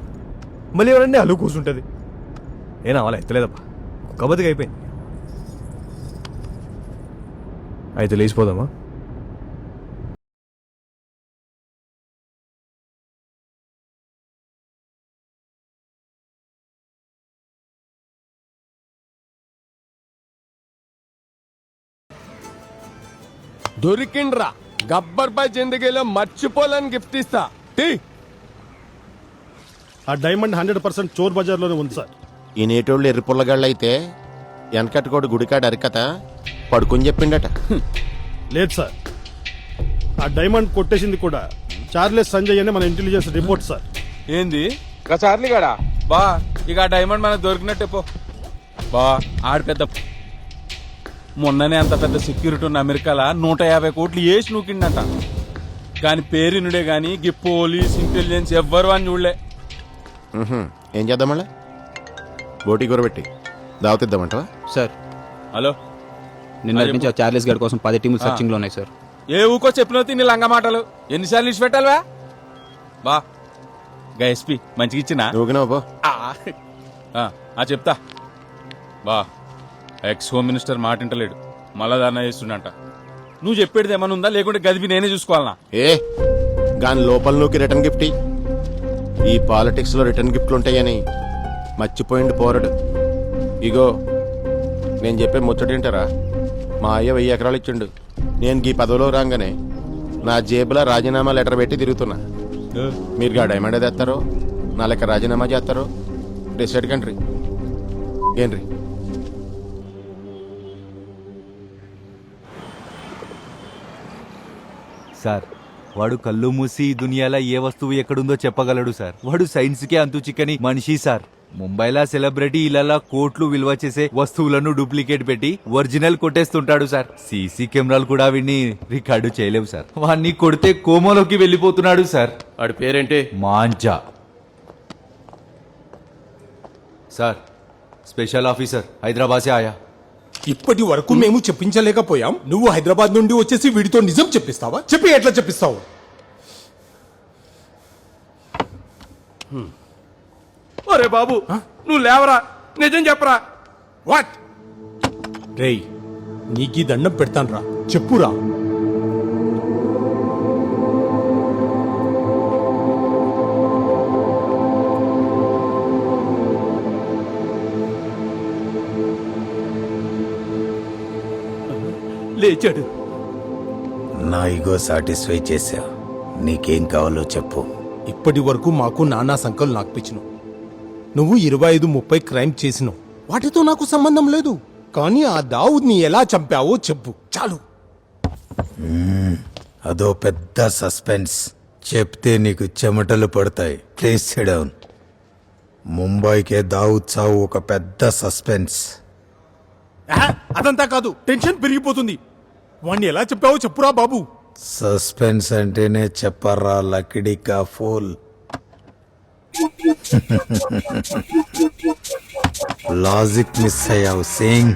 మళ్ళీ ఎవరంటే అల్లు కూర్చుంటుంది. నేను అలా ఎత్తలేదప్ప, ఒక బతికి అయిపోయింది. అయితే లేచిపోదామా? దొరికిండ్రా గబ్బర్ పై జిందగీలో మర్చిపోలేని గిఫ్ట్ ఇస్తా. ఆ డైమండ్ 100% చోర్ బజార్ లోనే ఉంది సార్. ఈ నేటోళ్ళు ఎర్రి పుల్లగాళ్ళు అయితే వెనకట్టుకోడు గుడికాడు అరికత పడుకుని చెప్పిండట. లేదు సార్, ఆ డైమండ్ కొట్టేసింది కూడా చార్లెస్ సంజయ్ అనే మన ఇంటెలిజెన్స్ రిపోర్ట్ సార్. ఏంది చార్లీ గాడా? బా ఇక ఆ డైమండ్ మనకు దొరికినట్టే పో. బా ఆడు పెద్ద మొన్ననే అంత పెద్ద సెక్యూరిటీ ఉన్న అమెరికాల 150 కోట్లు వేసి నూకిండంట. కానీ పేరినుడే గాని గి పోలీస్ ఇంటెలిజెన్స్ ఎవ్వరు అని చూడలే. ఏం చేద్దాం మళ్ళీ? బోటి కూరబెట్టి దావతిద్దామంటవా? సార్ హలో, నిన్న నుంచి చార్లెస్ గడ్ కోసం 10 టీములు సర్చింగ్ లో ఉన్నాయి సార్. ఏ ఊకో చెప్పిన తిని లంగ మాటలు ఎన్నిసార్లు ఇచ్చి పెట్టాలివా? బా గా ఎస్పీ మంచిగా ఇచ్చినా నువ్వుకినావు చెప్తా. బా ఎక్స్ హోమ్ మినిస్టర్ మాటింటలేడు, మళ్ళా ధర్నా చేస్తుండంట. నువ్వు చెప్పేది ఏమన్నా ఉందా, లేకుంటే గదివి నేనే చూసుకోవాలనా? ఏ గాని లోపల నువ్వుకి రిటర్న్ గిఫ్ట్ ఈ పాలిటిక్స్ లో రిటర్న్ గిఫ్ట్లు ఉంటాయని మర్చిపోయిండు పోరడు. ఇగో నేను చెప్పే ముచ్చటేంటారా, మా అయ్య 1000 ఎకరాలు ఇచ్చిండు. నేను ఈ పదవిలో రాగానే నా జేబులో రాజీనామా లెటర్ పెట్టి తిరుగుతున్నా. మీరు గా డైమండ్ తెస్తారో నా లెక్క రాజీనామా చేస్తారో డిసైడ్ కంట్రీ ఏంట్రీ. సార్ వాడు కళ్ళు మూసి ఈ దునియాలో ఏ వస్తువు ఎక్కడుందో చెప్పగలడు సార్. వాడు సైన్స్కే అంతు చిక్కని మనిషి సార్. ముంబైలా సెలబ్రిటీ ఇళ్లలో కోట్లు విలువ చేసే వస్తువులను డూప్లికేట్ పెట్టి ఒరిజినల్ కొట్టేస్తుంటాడు సార్. సీసీ కెమెరాలు కూడా వీడిని రికార్డు చేయలేవు సార్. వాడిని కొడితే కోమలోకి వెళ్ళిపోతున్నాడు సార్. వాడి పేరేంటి? Manja sir. Special officer Hyderabad సే ఆయా. ఇప్పటి వరకు మేము చెప్పించలేకపోయాం, నువ్వు హైదరాబాద్ నుండి వచ్చేసి వీడితో నిజం చెప్పిస్తావా? చెప్పి ఎట్లా చెప్పిస్తావు? అరే బాబు నువ్వు లేవరా, నిజం చెప్పరా. వాట్ రేయ్, నీకీ దండం పెడతాను రా, చెప్పురా. లేచాడు. నా ఇగో సాటిస్ఫై చేసా, నీకేం కావాలో చెప్పు. ఇప్పటి వరకు మాకు నానా సంకలు నాకుపించను. నువ్వు 25-30 క్రైమ్ చేసినావు, వాటితో నాకు సంబంధం లేదు. కానీ ఆ దావుద్ని ఎలా చంపావో చెప్పు చాలు. అదో పెద్ద సస్పెన్స్, చెప్తే నీకు చెమటలు పడతాయి. Please sit down. ముంబైకే దావుద్ చావు ఒక పెద్ద సస్పెన్స్. అదంతా కాదు, టెన్షన్ పెరిగిపోతుంది. వాణ్ణి ఎలా చెప్పావో చెప్పురా బాబు. సస్పెన్స్ అంటేనే చెప్పరా లకిడికా ఫూల్. లాజిక్ మిస్ అయ్యావు సింగ్.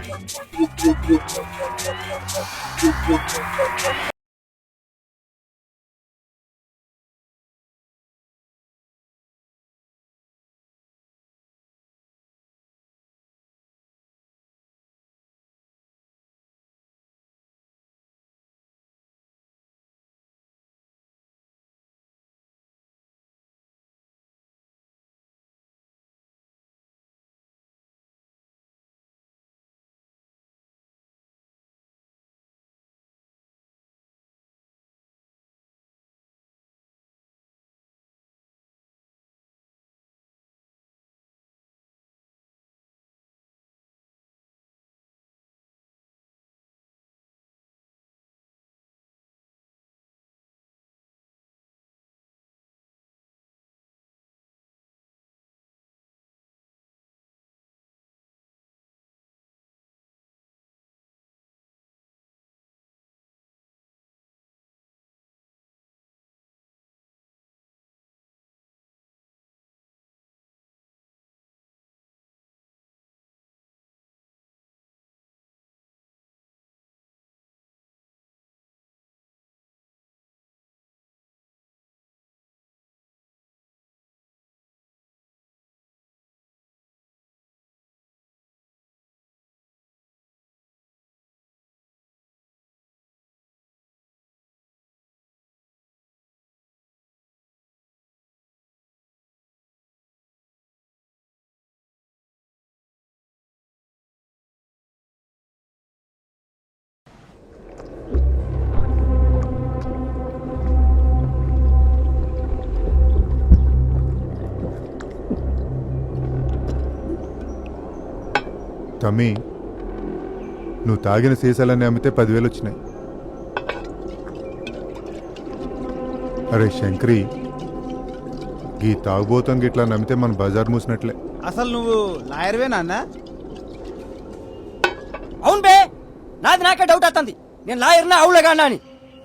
తమ్మి, నువ్వు తాగిన సీసాలన్నీ అమ్మితే 10,000 వచ్చినాయి. అరే శంకరి, ఈ తాగుబోతం గిట్లా నమ్మితే మన బజార్ మూసినట్లే. అసలు నువ్వు లాయర్వే నాన్న? అవును బే, నాది నాకే డౌట్ అవుతుంది నేను లాయర్నా అవులేగానా అని.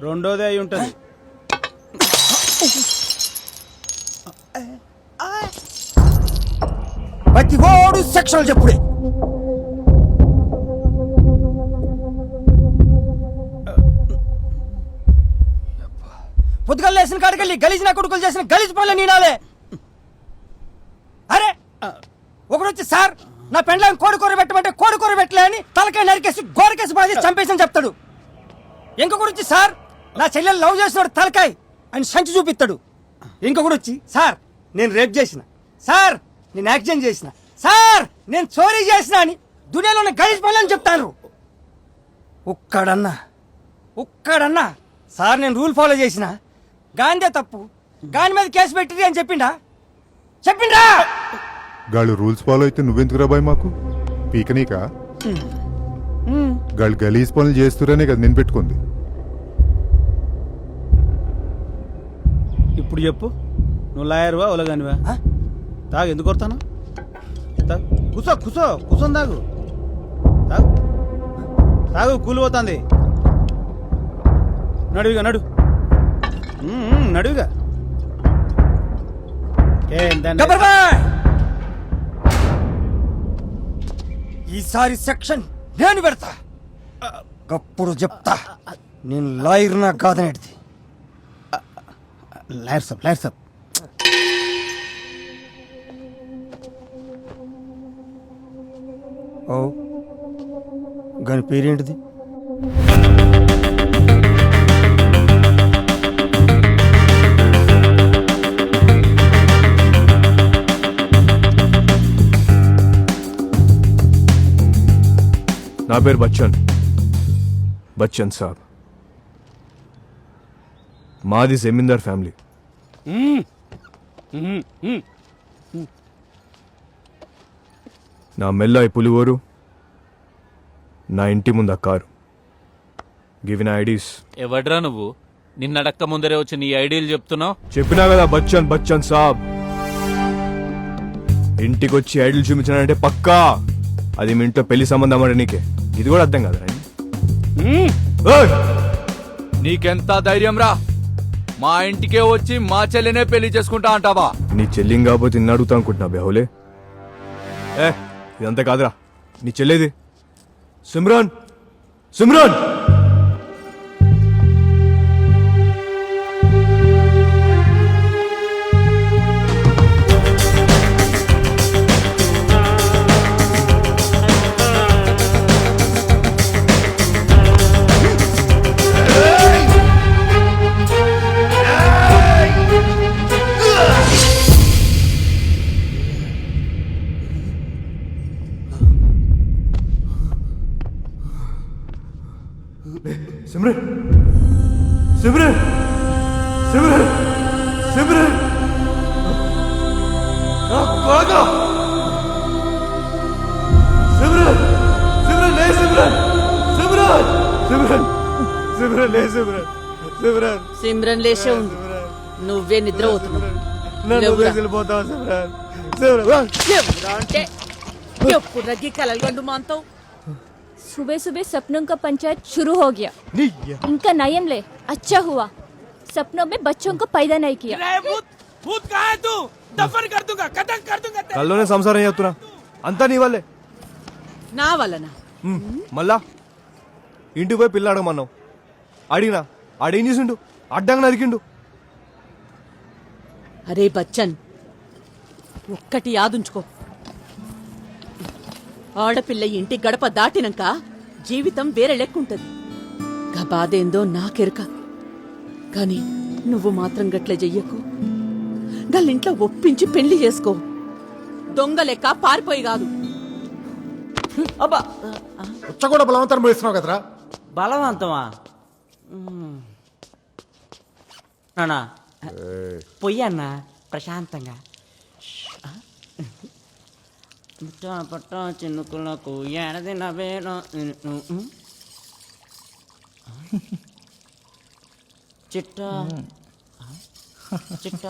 రెండోదే అయి ఉంటది. ప్రతి ఓడు సెక్షన్లు చెప్పుడే. పొద్దుగల లేసిన కాడికెళ్ళి గలీజ్ నా కొడుకులు చేసిన గలీజ్ పనులు నీనాలే. అరే ఒకడు వచ్చి సార్ నా పెండ్లాన్ని కోడి కూర పెట్టమంటే కోడి కూర పెట్టలే అని తలకాయ నరికేసి గోరకేసి బాధి చంపేసని చెప్తాడు. ఇంకొకడు వచ్చి సార్ నా చెల్లెలు లవ్ చేసినాడు తలకాయ అని సంచి చూపిస్తాడు. ఇంకొకడు వచ్చి సార్ నేను రేప్ చేసిన, సార్ నేను యాక్సిడెంట్ చేసిన, సార్ నేను చోరీ చేసిన అని దునియాలో ఉన్న గలీజ్ పనులు అని చెప్తాను. ఒక్కడన్నా సార్ నేను రూల్ ఫాలో చేసిన గాంధీ తప్పు గాని మీద కేసు పెట్టింది అని చెప్పిండా? గాళ్ళు రూల్స్ ఫాలో అయితే నువ్వెందుకు రా బాయ్ మాకు పీకనీకా? గాళ్ళు గలీజ్ పనులు చేస్తురనే కదా నేను పెట్టుకుంది. ఇప్పుడు చెప్పు, నువ్వు లాయర్వా ఒలగానివా? తాగు, ఎందుకు కొడతాను? కూర్చొని తాగు, కూలిపోతుంది. నడువిగా నడువిగా. ఈసారి సెక్షన్ నేను పెడతా, అప్పుడు చెప్తా నేను లాయర్ నా కాదనేది. లాయర్ సాబ్ ఓ దాని పేరేంటిది? నా పేరు బచ్చన్ సాబ్. మాది జమీందార్ ఫ్యామిలీ. నా మెల్ల ఈ పులిగోరు, నా ఇంటి ముందు ఆ కారు. గివిన ఐడీస్. ఎవడ్రా నువ్వు? నిన్నడక్క ముందరే వచ్చి నీ ఐడియాలు చెప్తున్నావు. చెప్పినా కదా బచ్చన్ సాబ్. ఇంటికి వచ్చి ఐడియాలు చూపించానంటే పక్కా అది మీ ఇంట్లో పెళ్లి సంబంధం అంటే నీకే ఇది కూడా అర్థం కదా? నీకెంత ధైర్యం రా మా ఇంటికే వచ్చి మా చెల్లినే పెళ్లి చేసుకుంటా అంటావా? నీ చెల్లిం కాకపోతే నిన్ను అడుగుతా అనుకుంటున్నా బేహోలే. ఇదంతా కాదురా, నీ చెల్లేది సిమ్రాన్. సిమ్రన్ లేచే ఉంది, నువ్వే నిద్ర పోతున్నావు. ఎప్పుడు రగ్గి కలలు గండు మాంతావు. सुबह सुबह सपनों का पंचायत शुरू हो गया. इनका नयन ले अच्छा हुआ, सपनों में बच्चों को पैदा नहीं किया. भूत कहाँ है तू? दफन कर दूंगा, कतल कर दूंगा. కల్లోనే సంసారం చేస్తున్నా, అంతా నీ వల్లే. నా వలన మళ్ళా ఇంటికి పోయి పిల్ల అడగమన్నావు, అడిగినా ఆడేం చేసిండు? అడ్డంగా నరికిండు. అరే బచ్చన్, ఒక్కటి యాదుంచుకో, ఆడపిల్ల ఇంటి గడప దాటినాక జీవితం వేరే లెక్కుంటది. గా బాధేందో నాకెరక, కాని నువ్వు మాత్రం గట్ల చెయ్యకు. గల్లింట్లో ఒప్పించి పెళ్లి చేసుకో, దొంగ లెక్క పారిపోయి కాదు. అబ్బా ఉచ్చ కూడా బలవంతం పోయిస్తున్నావు కదరా. బలవంతమా? అన్నా పొయ్యన్నా ప్రశాంతంగా. పట్ట చిన్నుకులకు ఏడది నవేను చిట్ట చిట్ట.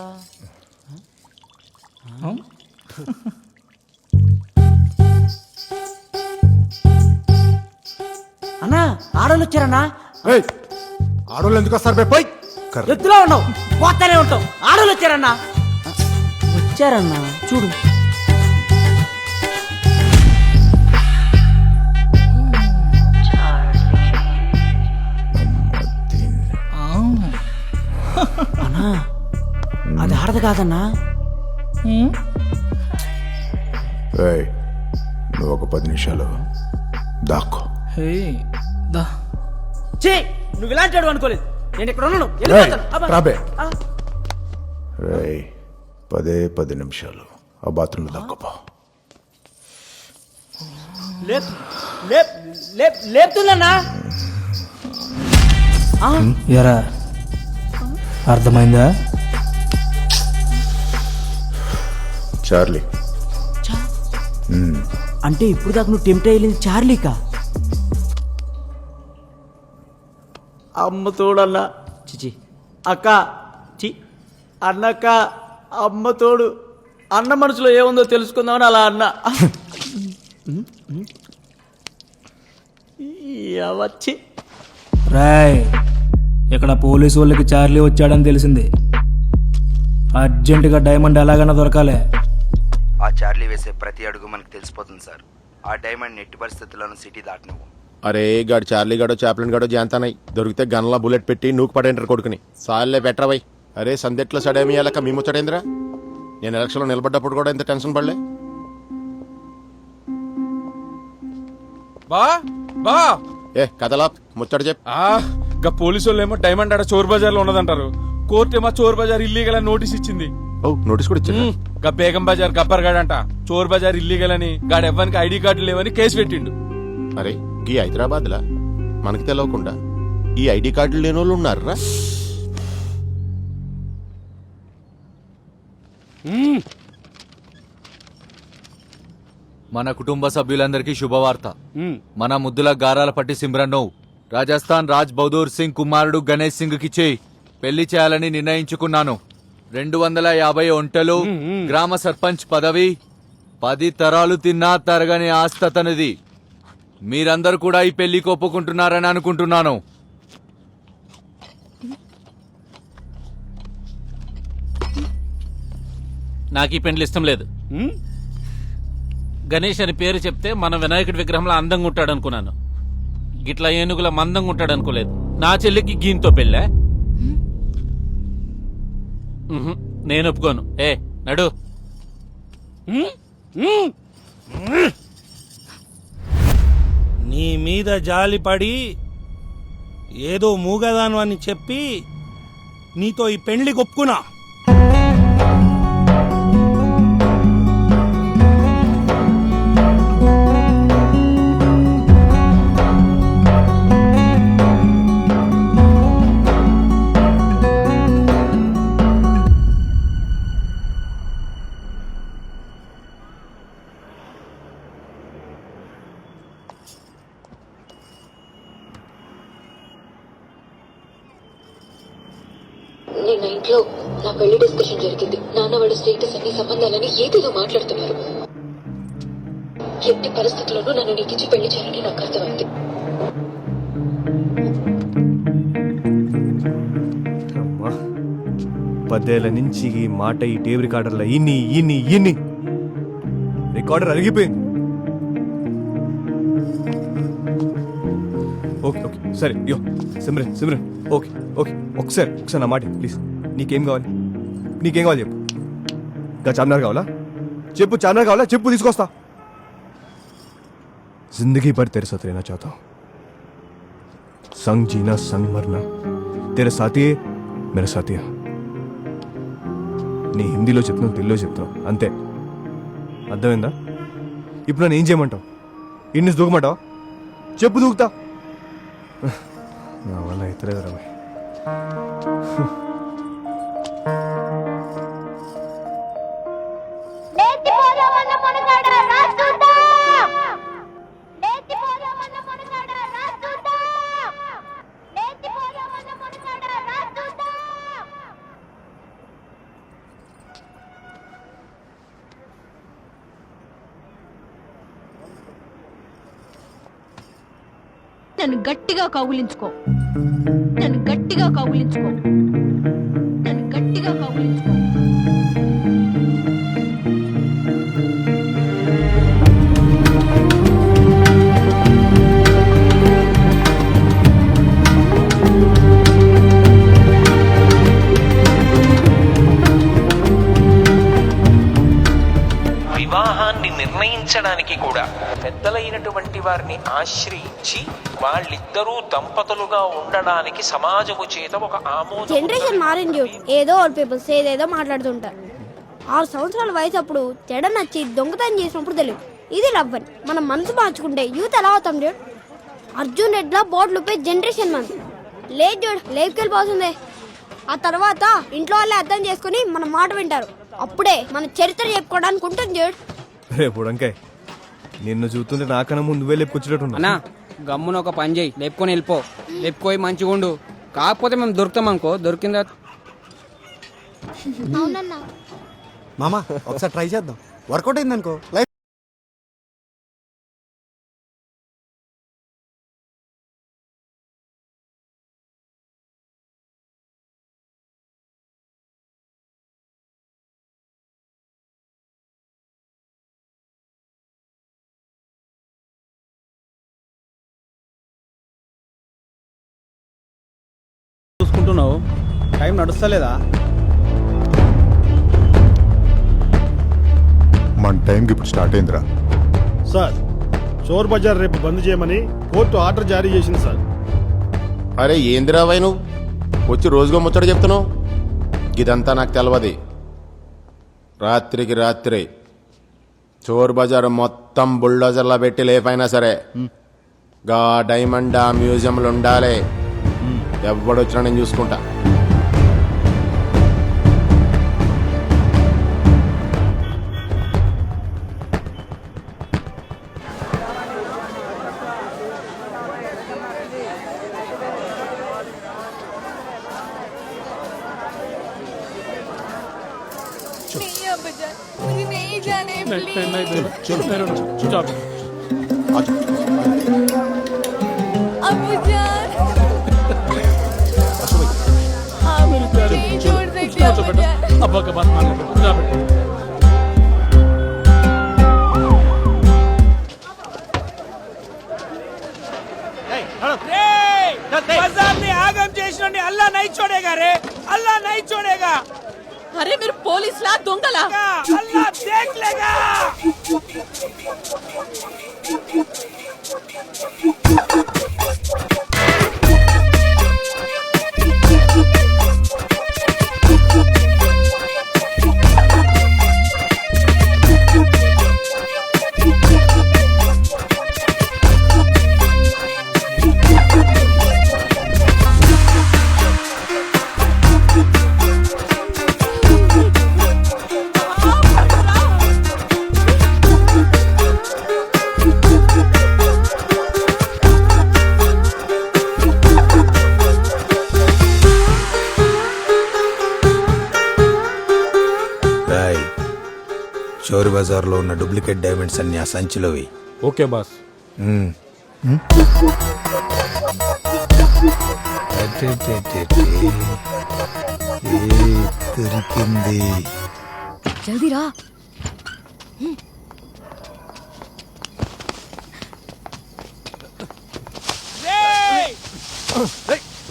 అన్నా ఆడోళ్ళు వచ్చారన్నా. ఆడోళ్ళు ఎందుకు వస్తారు బే? పోయి ఎత్తులో ఉన్నావు, పోతానే ఉంటావు. ఆడోళ్ళు వచ్చారన్నా. వచ్చారన్నా చూడు. అన్నా అది ఆడదు కాదన్నా. నువ్వు ఒక 10 నిమిషాలు దాక్కో. నువ్వు ఇలాంటి అనుకోలేదు. నేను ఇక్కడ ఉన్నాను. రాబే. 10 నిమిషాలు ఆ బాత్రూంలో దాక్కోపో. లేపుతుందన్నా. ఎరా అర్థమైందా? చార్లీ అంటే ఇప్పుడు దాకా నువ్వు టెంప్ట్ అయ్యింది చార్లీకా? అమ్మ తోడన్నా. చిచి అక్క చి అన్నక్క అమ్మ తోడు. అన్న మనసులో ఏముందో తెలుసుకుందామని అలా అన్న. వచ్చి రాయ్ ఇక్కడ పోలీసు వాళ్ళకి చార్లీ వచ్చాడని తెలిసింది. అర్జెంటుగా డైమండ్ ఎలాగైనా దొరకాలే. ఆ చార్లీ వేసే ప్రతి అడుగు మనకు తెలిసిపోతుంది సార్. ఆ డైమండ్ ఎట్టి పరిస్థితుల్లోనూ సిటీ దాటనివ్వు. అరే గాడు చార్లీ గాడో చాప్లిన్ గాడో జాంతానై దొరికితే గన్లా బుల్లెట్ పెట్టి నూకు పడేంటారు కొడుకుని. సార్లే బెటరవై. అరే సందెట్లో సడేమియాలక మీ ముచ్చటేంద్రా? నేను ఎలక్షన్లో నిలబడ్డప్పుడు కూడా ఇంత టెన్షన్ పడలే. బా బా ఏ కథలా ముచ్చట చెప్. గా పోలీసు వాళ్ళు ఏమో డైమండ్ ఆడ చోర్ బజార్ లో ఉన్నదంటారు. కోర్టు ఏమో చోర్ బజార్ ఇల్లీగల్ అని నోటీస్ ఇచ్చింది. నోటీస్ కూడా ఇచ్చింది. గా బేగం బజార్ గబ్బర్ గాడంట చోర్ బజార్ ఇల్లీగల్ అని గాడు ఎవ్వనికి ఐడి కార్డు లేవని కేసు పెట్టిండు. అరే ఈ హైదరాబాద్ లా మనకి తెలవకుండా ఈ ఐడి కార్డులు లేని వాళ్ళు ఉన్నారా? మన కుటుంబ సభ్యులందరికీ శుభవార్త. మన ముద్దుల గారాల పట్టి సిమ్రన్ను రాజస్థాన్ రాజ్ బహదూర్ సింగ్ కుమారుడు గణేష్ సింగ్ కిచ్చి పెళ్లి చేయాలని నిర్ణయించుకున్నాను. 250 ఒంటెలు, గ్రామ సర్పంచ్ పదవి, 10 తరాలు తిన్నా తరగని ఆస్తతనిది. మీరందరూ కూడా ఈ పెళ్లికి ఒప్పుకుంటున్నారని అనుకుంటున్నాను. నాకు ఈ పెండ్లు ఇష్టం లేదు. గణేష్ అని పేరు చెప్తే మన వినాయకుడి విగ్రహంలో అందంగా ఉంటాడు అనుకున్నాను. గిట్లా ఏనుగుల మందంగా ఉంటాడు అనుకోలేదు. నా చెల్లికి గీన్తో పెళ్ళా? నేను ఒప్పుకోను. ఏ నడు. నీ మీద జాలిపడి ఏదో మూగదాను అని చెప్పి నీతో ఈ పెళ్లి ఒప్పుకున్నా. నిన్న ఇంట్లో నా పెళ్లి డిస్కషన్ జరిగింది. నాన్న వాళ్ళ స్టేటస్ అన్ని సంబంధాలని ఏదేదో మాట్లాడుతున్నారు. ఎట్టి పరిస్థితుల్లోనూ నన్ను నీకిచ్చి పెళ్లి చేయాలని నాకు అర్థమైంది. అమ్మా 10 ఏళ్ల నుంచి ఈ మాట ఈ టేప్ రికార్డర్లో ఇన్ని రికార్డర్ అరిగిపోయింది. ఓకే ఓకే సరే యో సిమ్రన్ ఓకే ఒకసారి నా మాట ప్లీజ్. నీకేం కావాలి చెప్పు. చార్మినార్ కావాలా చెప్పు తీసుకొస్తా. जिंदगी भर तेरे साथ रहना चाहता हूं. संग जीना संग मरना. तेरे साथी है मेरा साथी है. నీ హిందీలో చెప్తున్నావు తెలుగులో చెప్తున్నావు అంతే. అర్థమైందా? ఇప్పుడు నన్ను ఏం చేయమంటావు? ఇన్ని దూకమంటావా? చెప్పు దూకుతా. నా వల్ల ఇతరేదా రాబాయ్. నన్ను గట్టిగా కౌగిలించుకో, నన్ను గట్టిగా కౌగిలించుకో, నన్ను గట్టిగా కౌగిలించుకో. వివాహాన్ని నిర్ణయించడానికి కూడా పెద్దలైనటువంటి వారిని ఆశ్రయించి వాళ్ళిద్దరూ దంపతులుగా ఉండడానికి సమాజము చేత ఒక ఆమోదం. జనరేషన్ మారింది. ఏదో ఓల్డ్ పీపుల్స్ ఏదేదో మాట్లాడుతుంటారు. 6 సంవత్సరాల వయసు అప్పుడు చెడ నచ్చి దొంగతనం చేసినప్పుడు తెలియదు ఇది లవ్ అని. మనం మనసు మార్చుకుంటే యూత్ ఎలా అవుతాం చూడు. అర్జున్ రెడ్లా బోర్డులు పై జనరేషన్ మంది లేదు చూడు, లేపుకెళ్ళిపోతుంది. ఆ తర్వాత ఇంట్లో వాళ్ళే అర్థం చేసుకుని మన మాట వింటారు. అప్పుడే మన చరిత్ర చెప్పుకోవడానికి ఉంటుంది చూడు. రేపు ఉడంకాయ్ నిన్ను చూస్తుంటే నాకన్నా ముందు లేపుకొచ్చేటట్టు. అన్నా గమ్మున ఒక పని చేయి, లేపుకొని వెళ్ళిపో. లేపుకోయి మంచిగా ఉండు. కాకపోతే మేము దొరుకుతాం అనుకో, దొరికిందా అవునన్నా మామా ఒకసారి ట్రై చేద్దాం. వర్కౌట్ అయిందనుకో లైఫ్. చూసుకుంటున్నావు, టైం నడుస్తలేదా? మన టైంకి ఇప్పుడు స్టార్ట్ అయిందిరా. సార్, చోర్ బజార్ రేపు బంద్ చేయమని కోర్టు ఆర్డర్ జారీ చేసింది సార్. అరే ఏందిరావాయి నువ్వు వచ్చి రోజుగా ముచ్చట చెప్తున్నావు? ఇదంతా నాకు తెలవది. రాత్రికి రాత్రి చోర్ బజార్ మొత్తం బుల్డోజర్లా పెట్టి లేపైనా సరే గా డైమండ్ ఆ మ్యూజియంలో ఉండాలి. ఎవడొచ్చినా నేను చూసుకుంటా. अब्बा का बात मान लो. बाजार में आगम చేసినోని అల్లా नहीं छोड़ेगा रे, अल्लाह नहीं छोड़ेगा. అరే మీరు పోలీసులా దొంగలా? अल्लाह देख लेगा. చోరు బజార్లో ఉన్న డూప్లికేట్ డైమండ్స్ అన్ని ఆ సంచిలో వేయి. Okay boss. దొరికింది. జల్దీ రా.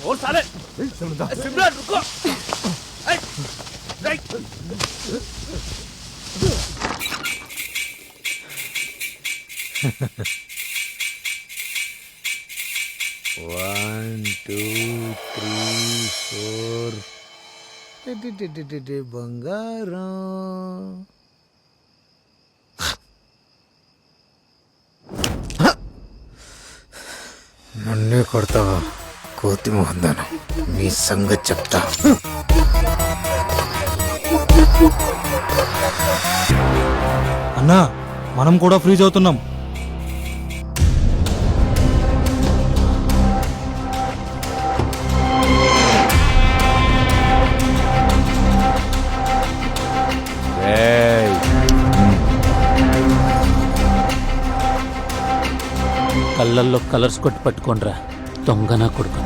और साले सिमरन रुको. One, two, three, four. బంగారం. నన్నే కొడతావా కోతి మోహందాను? మీ సంగతి చెప్తా. అన్నా మనం కూడా ఫ్రీజ్ అవుతున్నాం. కళ్ళల్లో కలర్స్ కొట్టి పట్టుకోనరా దొంగనా కొడుకు.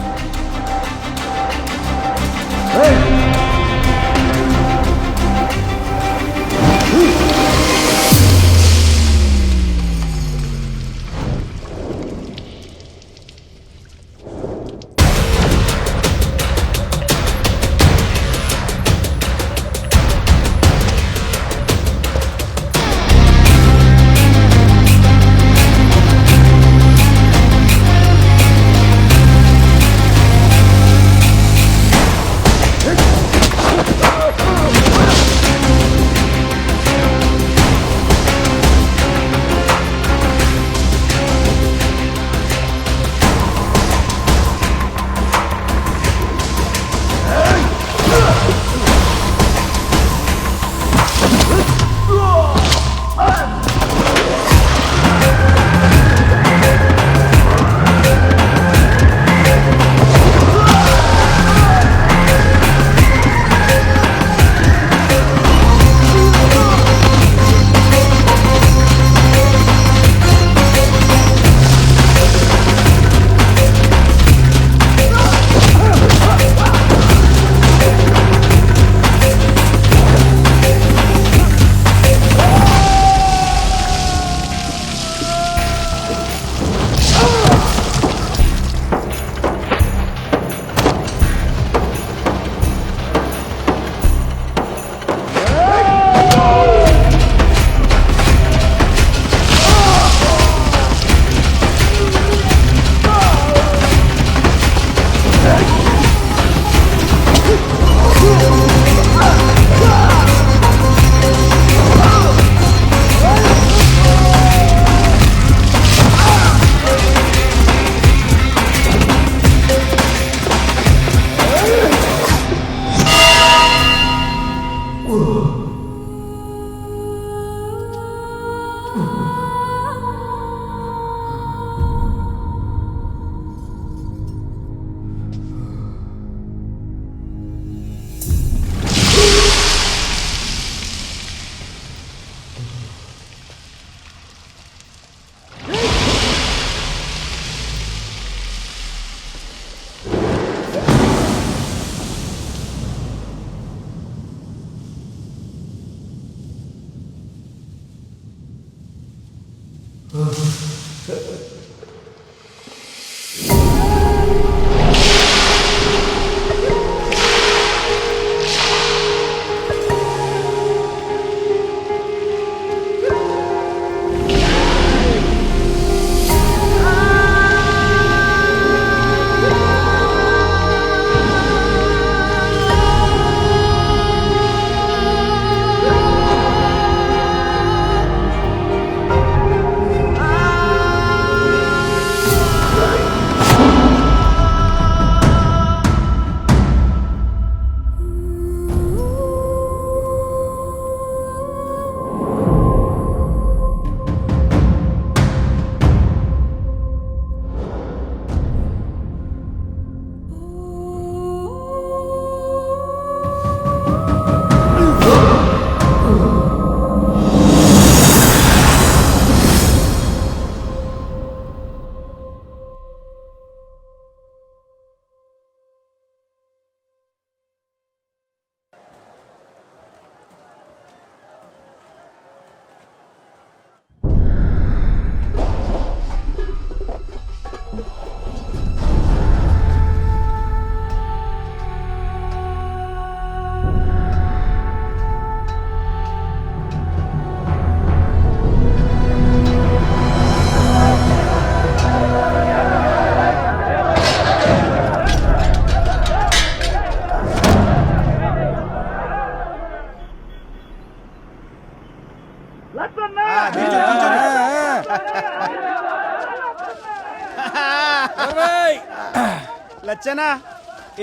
లచ్చనా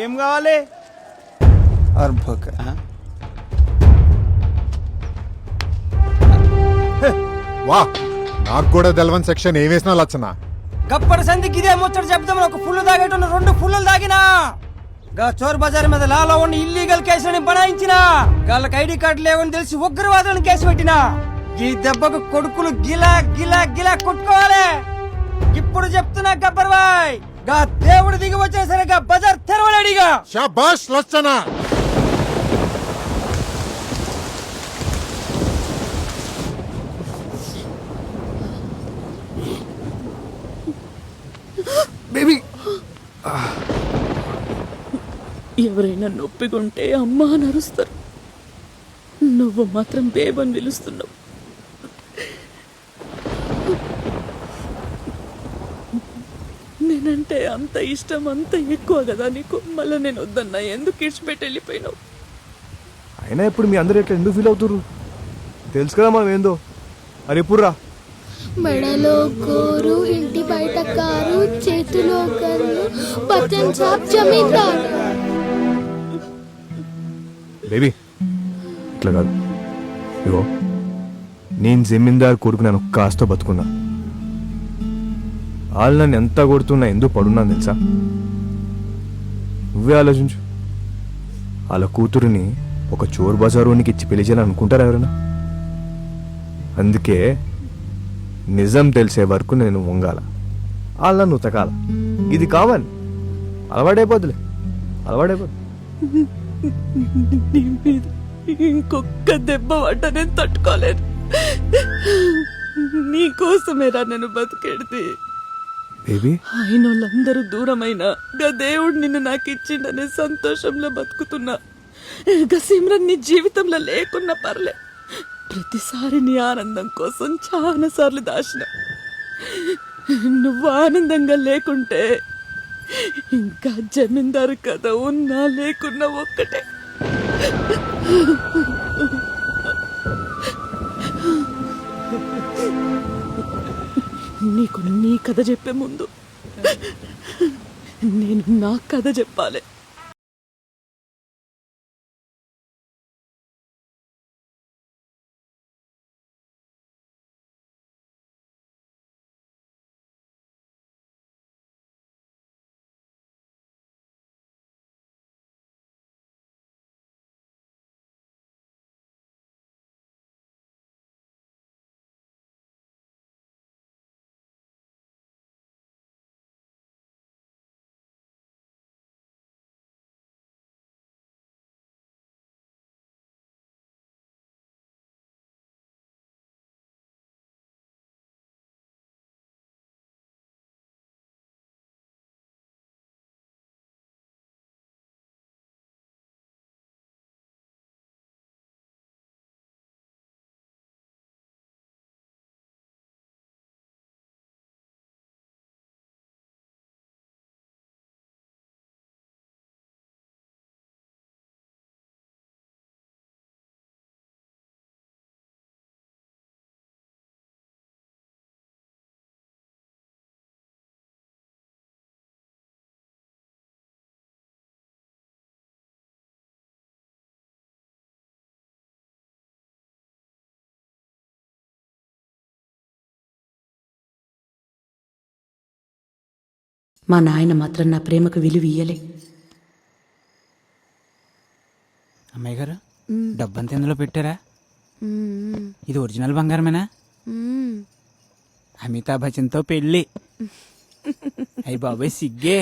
ఏం కావాలి? వా నాకు కూడా తెలవని సెక్షన్ ఏం వేసినా లచ్చనా గప్పటి సంధికి ఇదే ముచ్చట చెప్తాం. ఒక ఫుల్ తాగేటోళ్ళు 2 ఫుల్లు తాగినా గా చోర్ బజార్ మీద లాలో ఉన్న ఇల్లీగల్ కేసులని బనాయించిన వాళ్ళకి ఐడి కార్డు లేవని తెలిసి ఉగ్రవాదులను కేసు పెట్టినా ఈ దెబ్బకు కొడుకులు గిలా గిలా గిలా కొట్టుకోవాలి. ఇప్పుడు చెప్తున్నా గబ్బర్ బాయ్ గా దేవుడు దిగి వచ్చిన సరే గా బజార్ తెరవలేడిగా. షాబాష్ లచ్చన. బేబీ ఎవరైనా నొప్పిగుంటే అమ్మా అని అరుస్తారు, నువ్వు మాత్రం బేబని పిలుస్తున్నావు. నేనంటే అంత ఇష్టం, అంత ఎక్కువ కదా నీకు. మళ్ళీ నేను వద్దన్నా ఎందుకు ఇడిచిపెట్టి వెళ్ళిపోయినావు? అయినా ఇప్పుడు మీ అందరూ ఎట్లా ఎందుకు ఫీల్ అవుతుర్రు? తెలుసు కదా మనం ఏందో. అరే ఎప్పుడు మెడలో కోరు, ఇంటి బయట కారు, చేతిలో కర్రు, బచ్చన్ సాబ్ జమీందారు. బేబీ ఇట్లా కాదు. ఇగో నేను జమీందార్ కొడుకు, నేను కాస్త బతుకున్నా. వాళ్ళు నన్ను ఎంత కొడుతున్నా ఎందుకు పడున్నాను తెలుసా? నువ్వే ఆలోచించు. వాళ్ళ కూతురుని ఒక చోర్ బజారోనికి ఇచ్చి పెళ్లి చేయాలని అనుకుంటారా ఎవరైనా? అందుకే నిజం తెలిసే వరకు నేను వంగాల, వాళ్ళ నువ్వు తకాల. ఇది కావాలి, అలవాటైపోద్దులే, అలవాటైపోద్దు. నీ మీద ఇంకొక్క దెబ్బ పడ్డ నేను తట్టుకోలేను. నీకోసమేరా నేను బతికేడితే. బేబీ ఆయన వాళ్ళందరూ దూరమైనా గా దేవుడు నిన్ను నాకు ఇచ్చిండనే సంతోషంలో బతుకుతున్నా. గా సిమ్రన్ నీ జీవితంలో లేకున్నా పర్లే, ప్రతిసారి నీ ఆనందం కోసం చాలా సార్లు దాచిన. నువ్వు ఆనందంగా లేకుంటే ఇంకా జమీందారు కథ ఉన్నా లేకున్నా ఒక్కటే. నీకు నీ కథ చెప్పే ముందు నేను నా కథ చెప్పాలి. మా నాయన మాత్రం నా ప్రేమకు విలువ ఇయ్యలే. అమ్మాయి గారు, డబ్బంతా ఇందులో పెట్టారా? ఇది ఒరిజినల్ బంగారమేనా? అమితాబ్ బచ్చన్తో పెళ్ళి. అయ్యి బాబాయ్ సిగ్గే,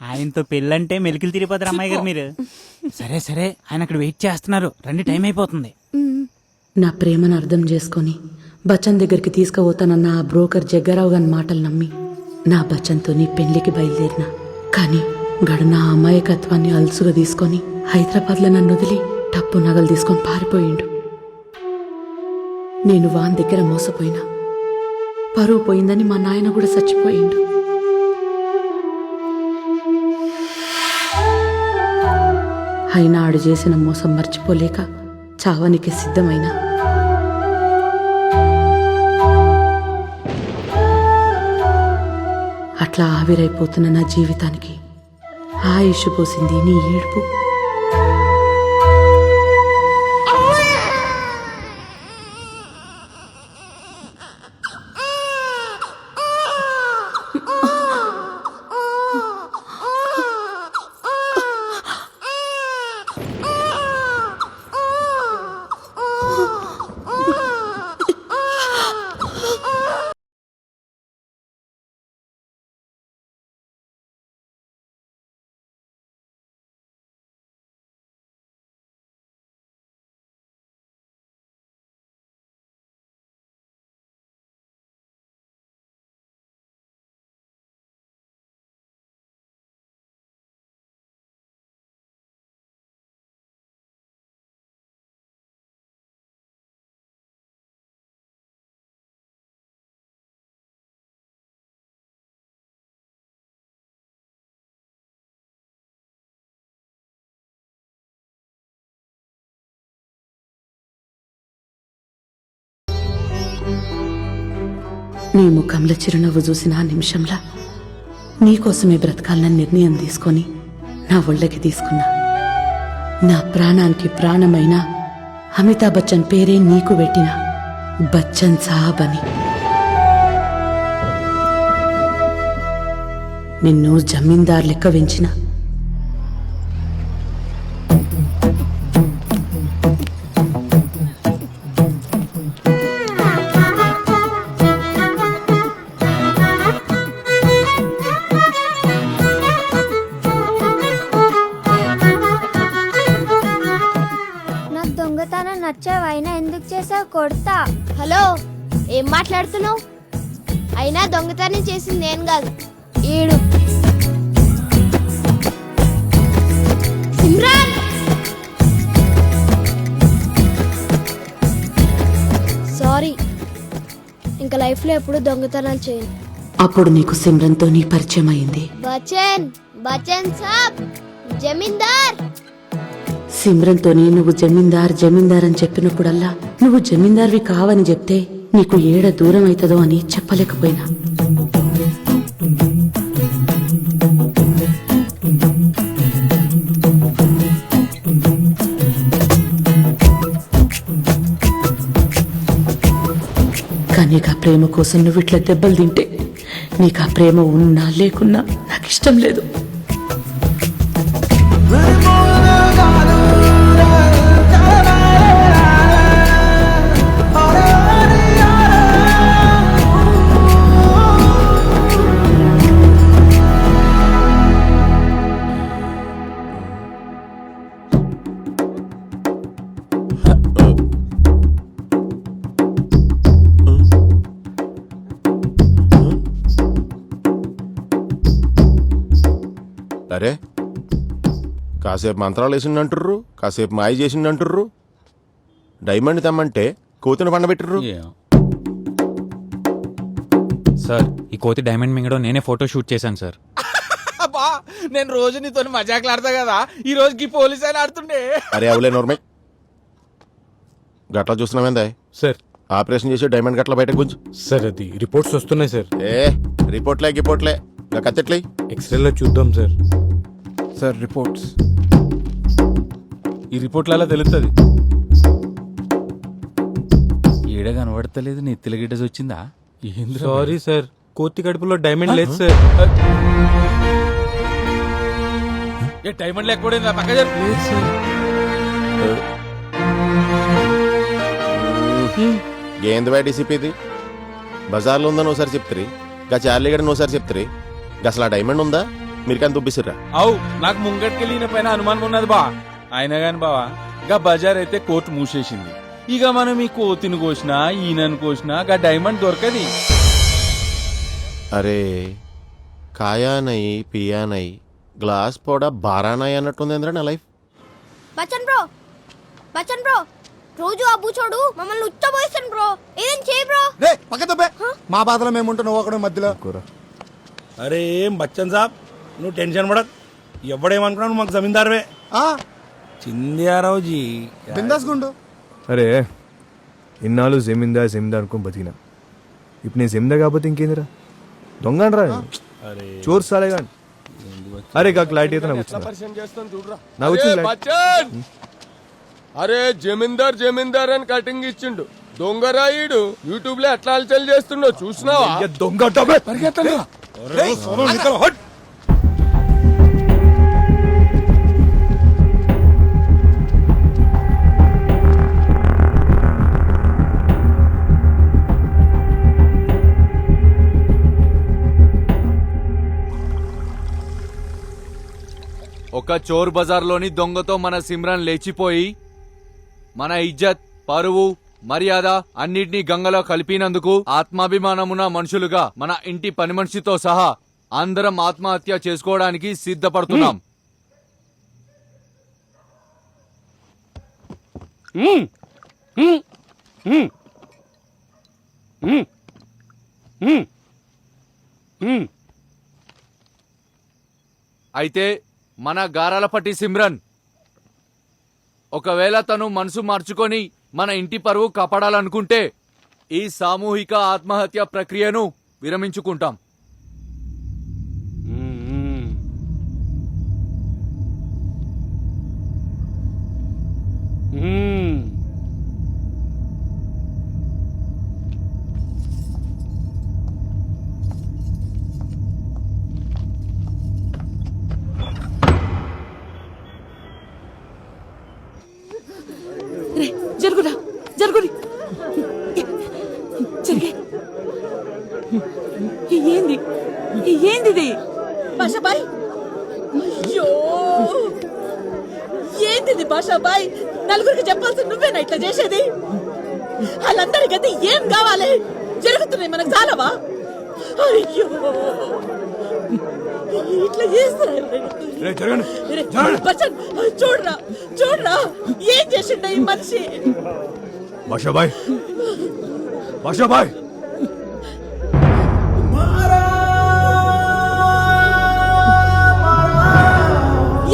ఆయనతో పెళ్ళంటే మెలికలు తిరిగిపోతారు అమ్మాయి గారు మీరు. సరే సరే, ఆయన అక్కడ వెయిట్ చేస్తున్నారు, రండి, టైం అయిపోతుంది. నా ప్రేమను అర్థం చేసుకొని బచ్చన్ దగ్గరికి తీసుకుపోతానన్న ఆ బ్రోకర్ జగ్గారావు గారి మాటలు నమ్మి నా బచ్చన్తో నీ పెళ్లికి బయలుదేరిన. కానీ గడు నా అమాయకత్వాన్ని అలుసుగా తీసుకొని హైదరాబాద్లో నన్ను వదిలి టప్పు నగలు తీసుకొని పారిపోయిండు. నేను వాన్ దగ్గర మోసపోయినా, పరువు పోయిందని మా నాయన కూడా చచ్చిపోయిండు. అయినా ఆడు చేసిన మోసం మర్చిపోలేక చావానికి సిద్ధమైనా. అట్లా ఆవిరైపోతున్న నా జీవితానికి ఆయుష్ పోసింది నీ ఏడుపు. నీ ముఖంలో చిరునవ్వు చూసిన ఆ నిమిషంలా నీకోసమే బ్రతకాలని నిర్ణయం తీసుకొని నా ఒళ్ళకి తీసుకున్నా. నా ప్రాణానికి ప్రాణమైన అమితాబ్ బచ్చన్ పేరే నీకు పెట్టిన బచ్చన్ సాబ్ అని. నిన్ను జమీందార్ లెక్క పెంచిన. నాకు దొంగతనం నచ్చావు, అయినా ఎందుకు చేసావు? కొడతా. హలో, ఏం మాట్లాడుతున్నావు? అయినా దొంగతనం చేసింది నేను కాదు, ఈడు. సిమ్రాన్, సారీ, ఇంకా లైఫ్లో ఎప్పుడు దొంగతనాలు చేయను. అప్పుడు నీకు సిమ్రన్తో నీ పరిచయం అయింది. బచ్చన్, బచ్చన్ సాబ్, జమీందార్. సిమ్రన్తోని నువ్వు జమీందార్ జమీందార్ అని చెప్పినప్పుడల్లా నువ్వు జమీందార్వి కావని చెప్తే నీకు ఏడ దూరం అవుతుందో అని చెప్పలేకపోయినా. కానీ ఆ ప్రేమ కోసం నువ్వు ఇట్లా దెబ్బలు తింటే నీకు ఆ ప్రేమ ఉన్నా లేకున్నా నాకు ఇష్టం లేదు. అరే కాసేపు మంత్రాలు వేసిండంటుర్రు, కాసేపు మాయ చేసిండంటుర్రు, డైమండ్ తెమ్మంటే కోతిని పండబెట్టుర్రు. సార్, ఈ కోతి డైమండ్ మింగడం నేనే ఫోటో షూట్ చేశాను సార్. అబ్బా, నేను రోజు నీతో మజాకులు ఆడతా కదా, ఈ రోజుకి పోలీస్ అయినా ఆడుతుండే. అరే అవులే నోర్మై, గట్లా చూస్తున్నామేందా సార్? ఆపరేషన్ చేసి డైమండ్ గట్ల బయటకు గుంజు. సార్, అది రిపోర్ట్స్ వస్తున్నాయి సార్. రిపోర్ట్లే కత్తెట్లే ఎక్స్రేలో చూద్దాం సార్. సార్ రిపోర్ట్స్, ఈ రిపోర్ట్లలో తెలుస్తుంది. ఏడ కనబడతలేదు, నెత్తిల గిడ్డస్ వచ్చిందా? సారీ సార్, కోతి కడుపులో డైమండ్ లేదు సార్. ఏ డైమండ్ లేకపోయిందా? పక్క లేదు సార్. ఏంది బయట డిసిపిది బజార్లో ఉందని ఒకసారి చెప్తారు, గా చార్లీగడని ఒకసారి చెప్తారు, అసలు ఆ డైమండ్ ఉందా? మీరు కానీ దుబ్బిసిర్రా? అవు, నాకు ముంగట్కెళ్ళిన పైన అనుమానం ఉన్నది బా. అయినా గాని బావా, గా బజార్ అయితే కోర్టు మూసేసింది. ఇక మనం ఈ కోతిని కోసినా ఈయనను కోసినా గా డైమండ్ దొరకది. అరే కాయానై పియానై గ్లాస్ పోడా బారానై అన్నట్టుంది ఏంద్రా నా life. Bachchan bro, Bachchan bro, రోజు ఆ బూచోడు మమ్మల్ని ఉచ్చబోయిస్తాను బ్రో. ఏదేం చేయి బ్రో. రే పక్కతో మా బాధలో మేముంటాం, నువ్వు ఒకడే మధ్యలో. అరే ఏం బచ్చన్ సాబ్, నువ్వు టెన్షన్ పడక్. ఎవడేమనుకున్నావు, మాకు జమీందారువే. చింద్యారావుజీ బిందాస్ గుండు. అరే ఇన్నాళ్ళు జమీందార్ జమీందార్ అనుకో బతికినా, ఇప్పుడు నేను జమీందార్ కాకపోతే ఇంకేందిరా? దొంగరా, చోర్ సాలేగా. అరే కా క్లారిటీ అయితే నాకు వచ్చింది. అరే జమీందార్ జమీందార్ అని కటింగ్ ఇచ్చిండు, దొంగరాయుడు యూట్యూబ్ లో ఎట్లా అలచల్ చేస్తుండో చూసినావా? దొంగ ఒక చోర్ బజార్లోని దొంగతో మన సిమ్రాన్ లేచిపోయి మన ఇజ్జత్, పరువు, మర్యాద అన్నిటినీ గంగలో కలిపినందుకు ఆత్మాభిమానమున్న మనుషులుగా మన ఇంటి పని మనిషితో సహా అందరం ఆత్మహత్య చేసుకోవడానికి సిద్ధపడుతున్నాం. అయితే మన గారాలపట్టి సిమ్రన్ ఒకవేళ తను మనసు మార్చుకొని మన ఇంటి పరువు కాపాడాలనుకుంటే ఈ సామూహిక ఆత్మహత్య ప్రక్రియను విరమించుకుంటాం. జరుగురా జరుగురి జరిగే ఏంది ఏంది భాషాబాయ్? అయ్యో ఏంది భాషాబాయ్? నలుగురికి చెప్పాల్సి నువ్వేనా ఇట్లా చేసేది? వాళ్ళందరికైతే ఏం కావాలి? జరుగుతున్నాయి మనకు చాలవా? అయ్యో ఇట్లా చేస్తారా? చూడరా చూడరా ఏం చేసిండ ఈ మనిషి? భాషాబాయ్ భాషాబాయ్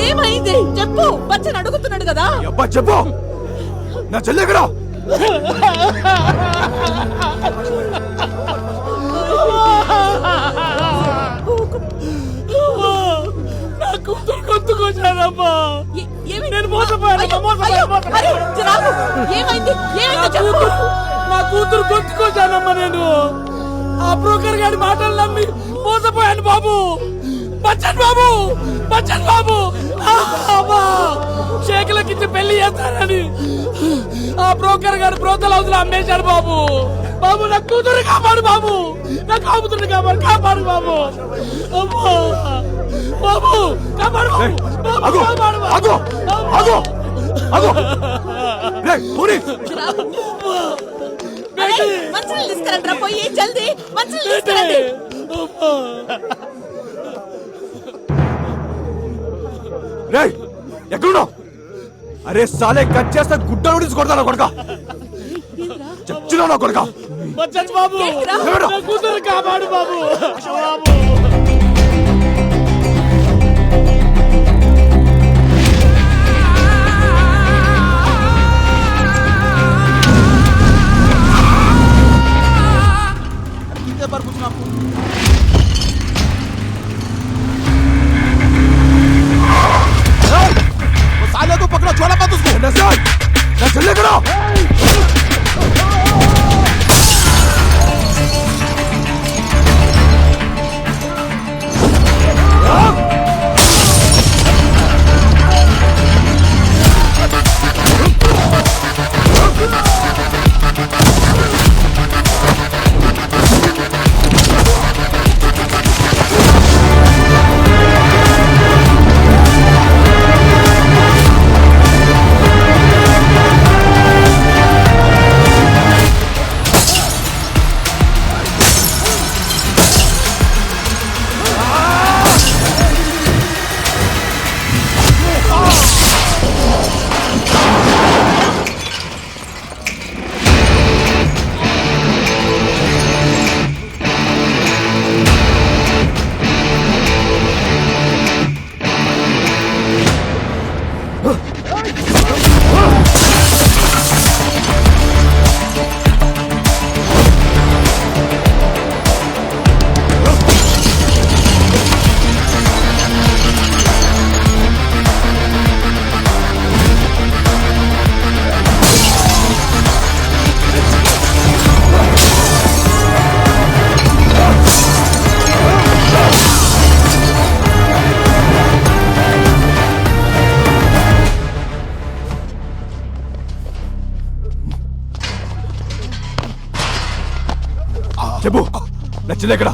ఏమైంది చెప్పు. బచ్చన్ అడుగుతున్నాడు కదా. అబ్బా చెప్పు. నా చెల్లి ఎక్కడ? నా కూతురు గొంతుకొచ్చానమ్మా. నేను నా కూతురు గొంతుకొచ్చానమ్మా. నేను ఆ బ్రోకర్ గారి మాటలు నమ్మి మోసపోయాను బాబు. బచ్చన్ బాబు బచ్చన్ బాబు షేకులకిచ్చి పెళ్లి చేస్తానని ఆ బ్రోకర్ గారు బ్రోతల హౌస్ లో అమ్మేశాడు బాబు. బాబు నా కూతురు కాపాడు బాబు. నా కూతురు కాపాడు కాపాడు బాబు. అమ్మా బాబు కాపాడు బాబు. కాపాడు మంచినీళ్ళు తీసుకురండి. పోయి జల్దీ మంచినీళ్ళు తీసుకురండి. ఎక్కడున్నావు? అరే సాలే కట్ చేస్తే గుడ్డ నోటీస్ కొడతాను కొడక. చచ్చినా కొడక. బచ్చన్ బాబు నా కూతురు కాపాడు బాబు. साले को पकड़ो, छोड़ा मत उसको। ना चलने करो। చెప్పు నా చెల్లి ఎక్కడ?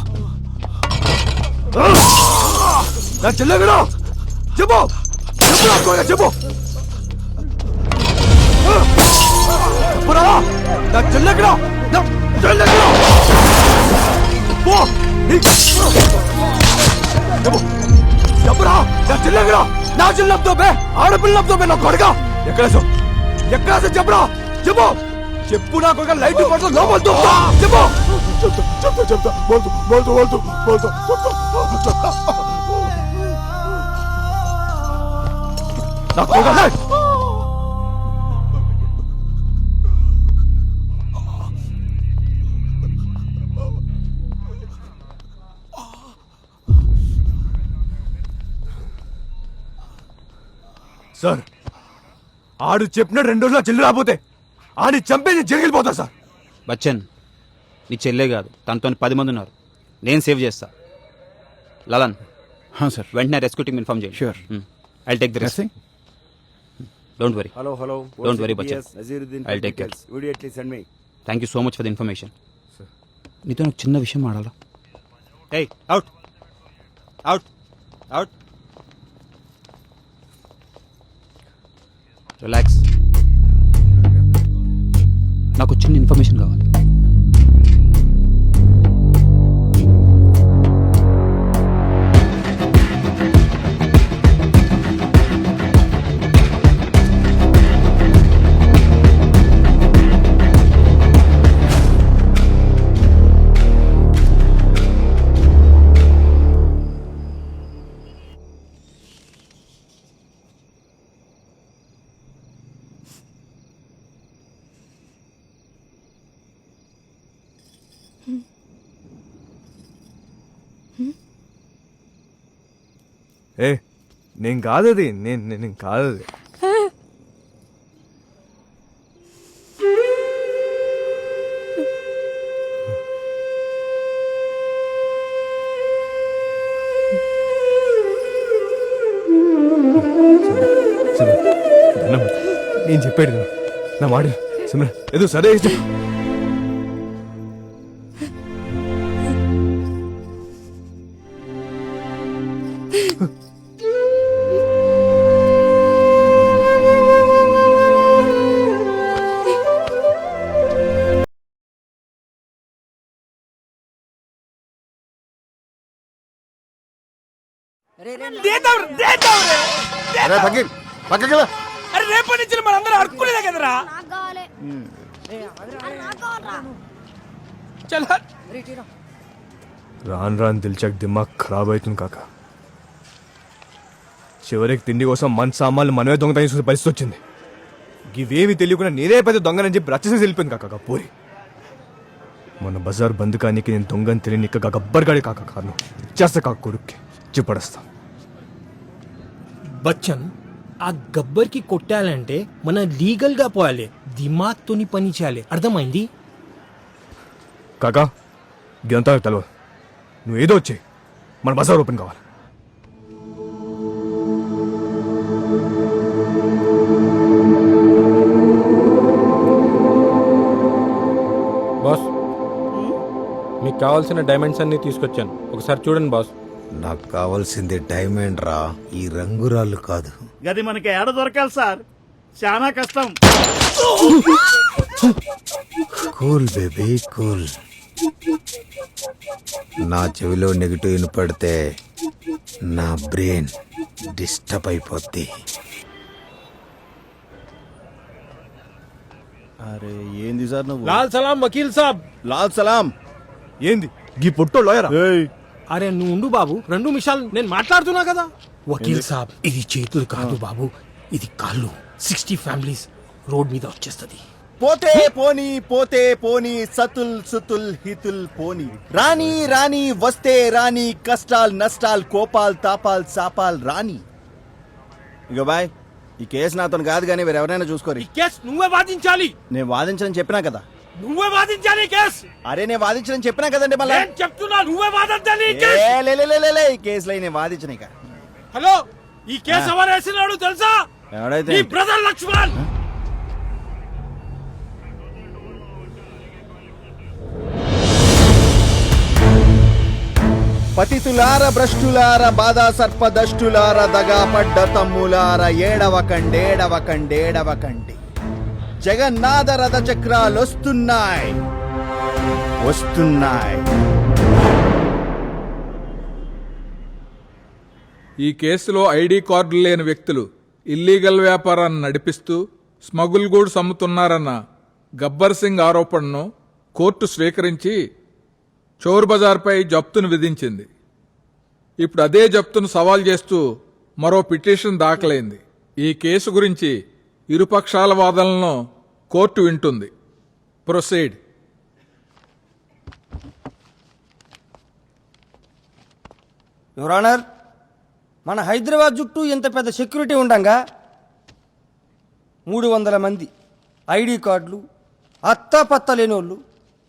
నా చెల్లి ఎక్కడ? చెప్పు చెప్పు చెప్పురా. నా చెల్లి ఎక్కడ? నా చెల్లి ఎక్కడ? చెప్పు చెప్పురా. నా చెల్లి ఎక్కడ? నా చెల్లి నవ్వుతోపే ఆడపిల్ల నవ్వుతోపే నా కొడుక ఎక్కడ ఎక్కడ చెప్పురా. చెప్పు చెప్పు నా కొడుక లైట్ పడుతుంది లోపల చెప్పు చెప్తా చెప్తా బోల్తు బోల్తు బోల్తు బోల్తు నా కొడుక సార్ ఆడు చెప్పిన 2 రోజులు చెల్లి రాకపోతే ఆడిని చంపేసి జైలుకెళ్ళిపోతా సార్. బచ్చన్ నీ చెల్లే కాదు తనతో 10 మంది ఉన్నారు, నేను సేవ్ చేస్తా. లలన్ సార్ వెంటనే రెస్క్యూ టీమ్ ఇన్ఫార్మ్ చేయండి. Sure. I take the risk. Don't worry. Hello don't worry Bachchan, I take care. Thank you so much for the information. నీతో ఒక చిన్న విషయం ఆడాలా. ఏయ్ అవుట్ అవుట్ అవుట్. రిలాక్స్. నాకు చిన్న ఇన్ఫర్మేషన్ కావాలి. ఏ నేను కాదది, నేను కాదది. నేను చెప్పాడు కదా, నా మాట సిమ్రన్ ఏదో సరే ఇష్టం. అరే రేపటి నుంచి మనందరం అడుక్కునేదే కదరా. రాను రాను దిల్చక్ దిమాగ్ ఖరాబ్ అవుతుంది కాక. చివరికి తిండి కోసం మన సామాన్లు మనమే దొంగతనం చేసుకునే పరిస్థితి వచ్చింది. ఇవేమి తెలియకుండా నేనే పెద్ద దొంగనని చెప్పి రచ్చేసి వెళ్ళిపోయింది కాక పూరి. మన బజార్ బంద్ కానీ నేను దొంగని తెలియని ఇక గబ్బర్గాడి కాక కారణం చేస్తా కాక కొడుక్కి చిప్పడేస్తా. బచ్చన్ ఆ గబ్బర్కి కొట్టాలంటే మన లీగల్ గా పోయాలి, దిమాగ్తోని పని చేయాలి, అర్థమైంది? కాకా గంతా తెలవదు, నువ్వు ఏదో వచ్చాయి, మన బజార్ ఓపెన్ కావాలి. బాస్ మీకు కావాల్సిన డైమండ్స్ అన్ని తీసుకొచ్చాను, ఒకసారి చూడండి బాస్. నాకు కావాల్సింది డైమండ్ రా, ఈ రంగురాళ్ళు కాదు. గది మనకి ఏడ దొరకాలి సార్, చాలా కష్టం. Cool baby cool. నా చెవిలో నెగిటివ్ వినపడితే నా బ్రెయిన్ డిస్టర్బ్ అయిపోద్ది. అరే ఏంది సార్ నువ్వు? లాల్ సలాం వకీల్ సాబ్. లాల్ సలాం ఏంది గీ పొట్టో లాయరా? అరే నువ్వు ఉండు బాబు, 2 నిమిషాలు నేను మాట్లాడుతున్నా కదా. వకీల్ సాబ్ ఇది చేతులు కాదు బాబు, ఇది కాళ్ళు. 60 ఫ్యామిలీస్ రోడ్ మీద వచ్చేస్తుంది. పోతే పోనీ పోతే పోనీ సతుల్ సుతుల్ హితుల్ పోనీ. రాని రాని వస్తే రాని, కష్టాల్ నష్టాల్ కోపాల్ తాపాల్ సాపాల్ రాని. ఇగో బాయ్, ఈ కేసు నాతో కాదు కానీ వేరెవరైనా చూసుకోరు. ఈ కేసు నువ్వే వాదించాలి. నేను వాదించని చెప్పినా కదా. నువ్వే వాదించాలి కేసు. అరే నేను వాదించని చెప్పినా కదండి మళ్ళీ. నేను చెప్తున్నా నువ్వే వాదించాలి ఈ కేసు. ఈ కేసులో నేను వాదించను ఇక. హలో, ఈ కేసు ఎవరు వేసినాడు తెలుసా? ఎవడైతే నీ బ్రదర్ లక్ష్మణ్. పతితులార భ్రష్టులార బాధా సర్పదష్టులార దగా పడ్డ తమ్ములార ఏడవకండేడవకండేడవకండి. జగన్నాథ రథ చక్రాలు వస్తున్నాయి వస్తున్నాయి. ఈ కేసులో ఐడి కార్డులు లేని వ్యక్తులు ఇల్లీగల్ వ్యాపారాన్ని నడిపిస్తూ స్మగుల్ గూడ్స్ అమ్ముతున్నారన్న గబ్బర్ సింగ్ ఆరోపణను కోర్టు స్వీకరించి చోర్ బజార్పై జప్తును విధించింది. ఇప్పుడు అదే జప్తును సవాల్ చేస్తూ మరో పిటిషన్ దాఖలైంది. ఈ కేసు గురించి ఇరుపక్షాల వాదనలను కోర్టు వింటుంది. ప్రొసీడ్. యువర్ ఆనర్, మన హైదరాబాద్ చుట్టూ ఎంత పెద్ద సెక్యూరిటీ ఉండంగా 300 మంది ఐడి కార్డులు అత్తాపత్త లేనోళ్ళు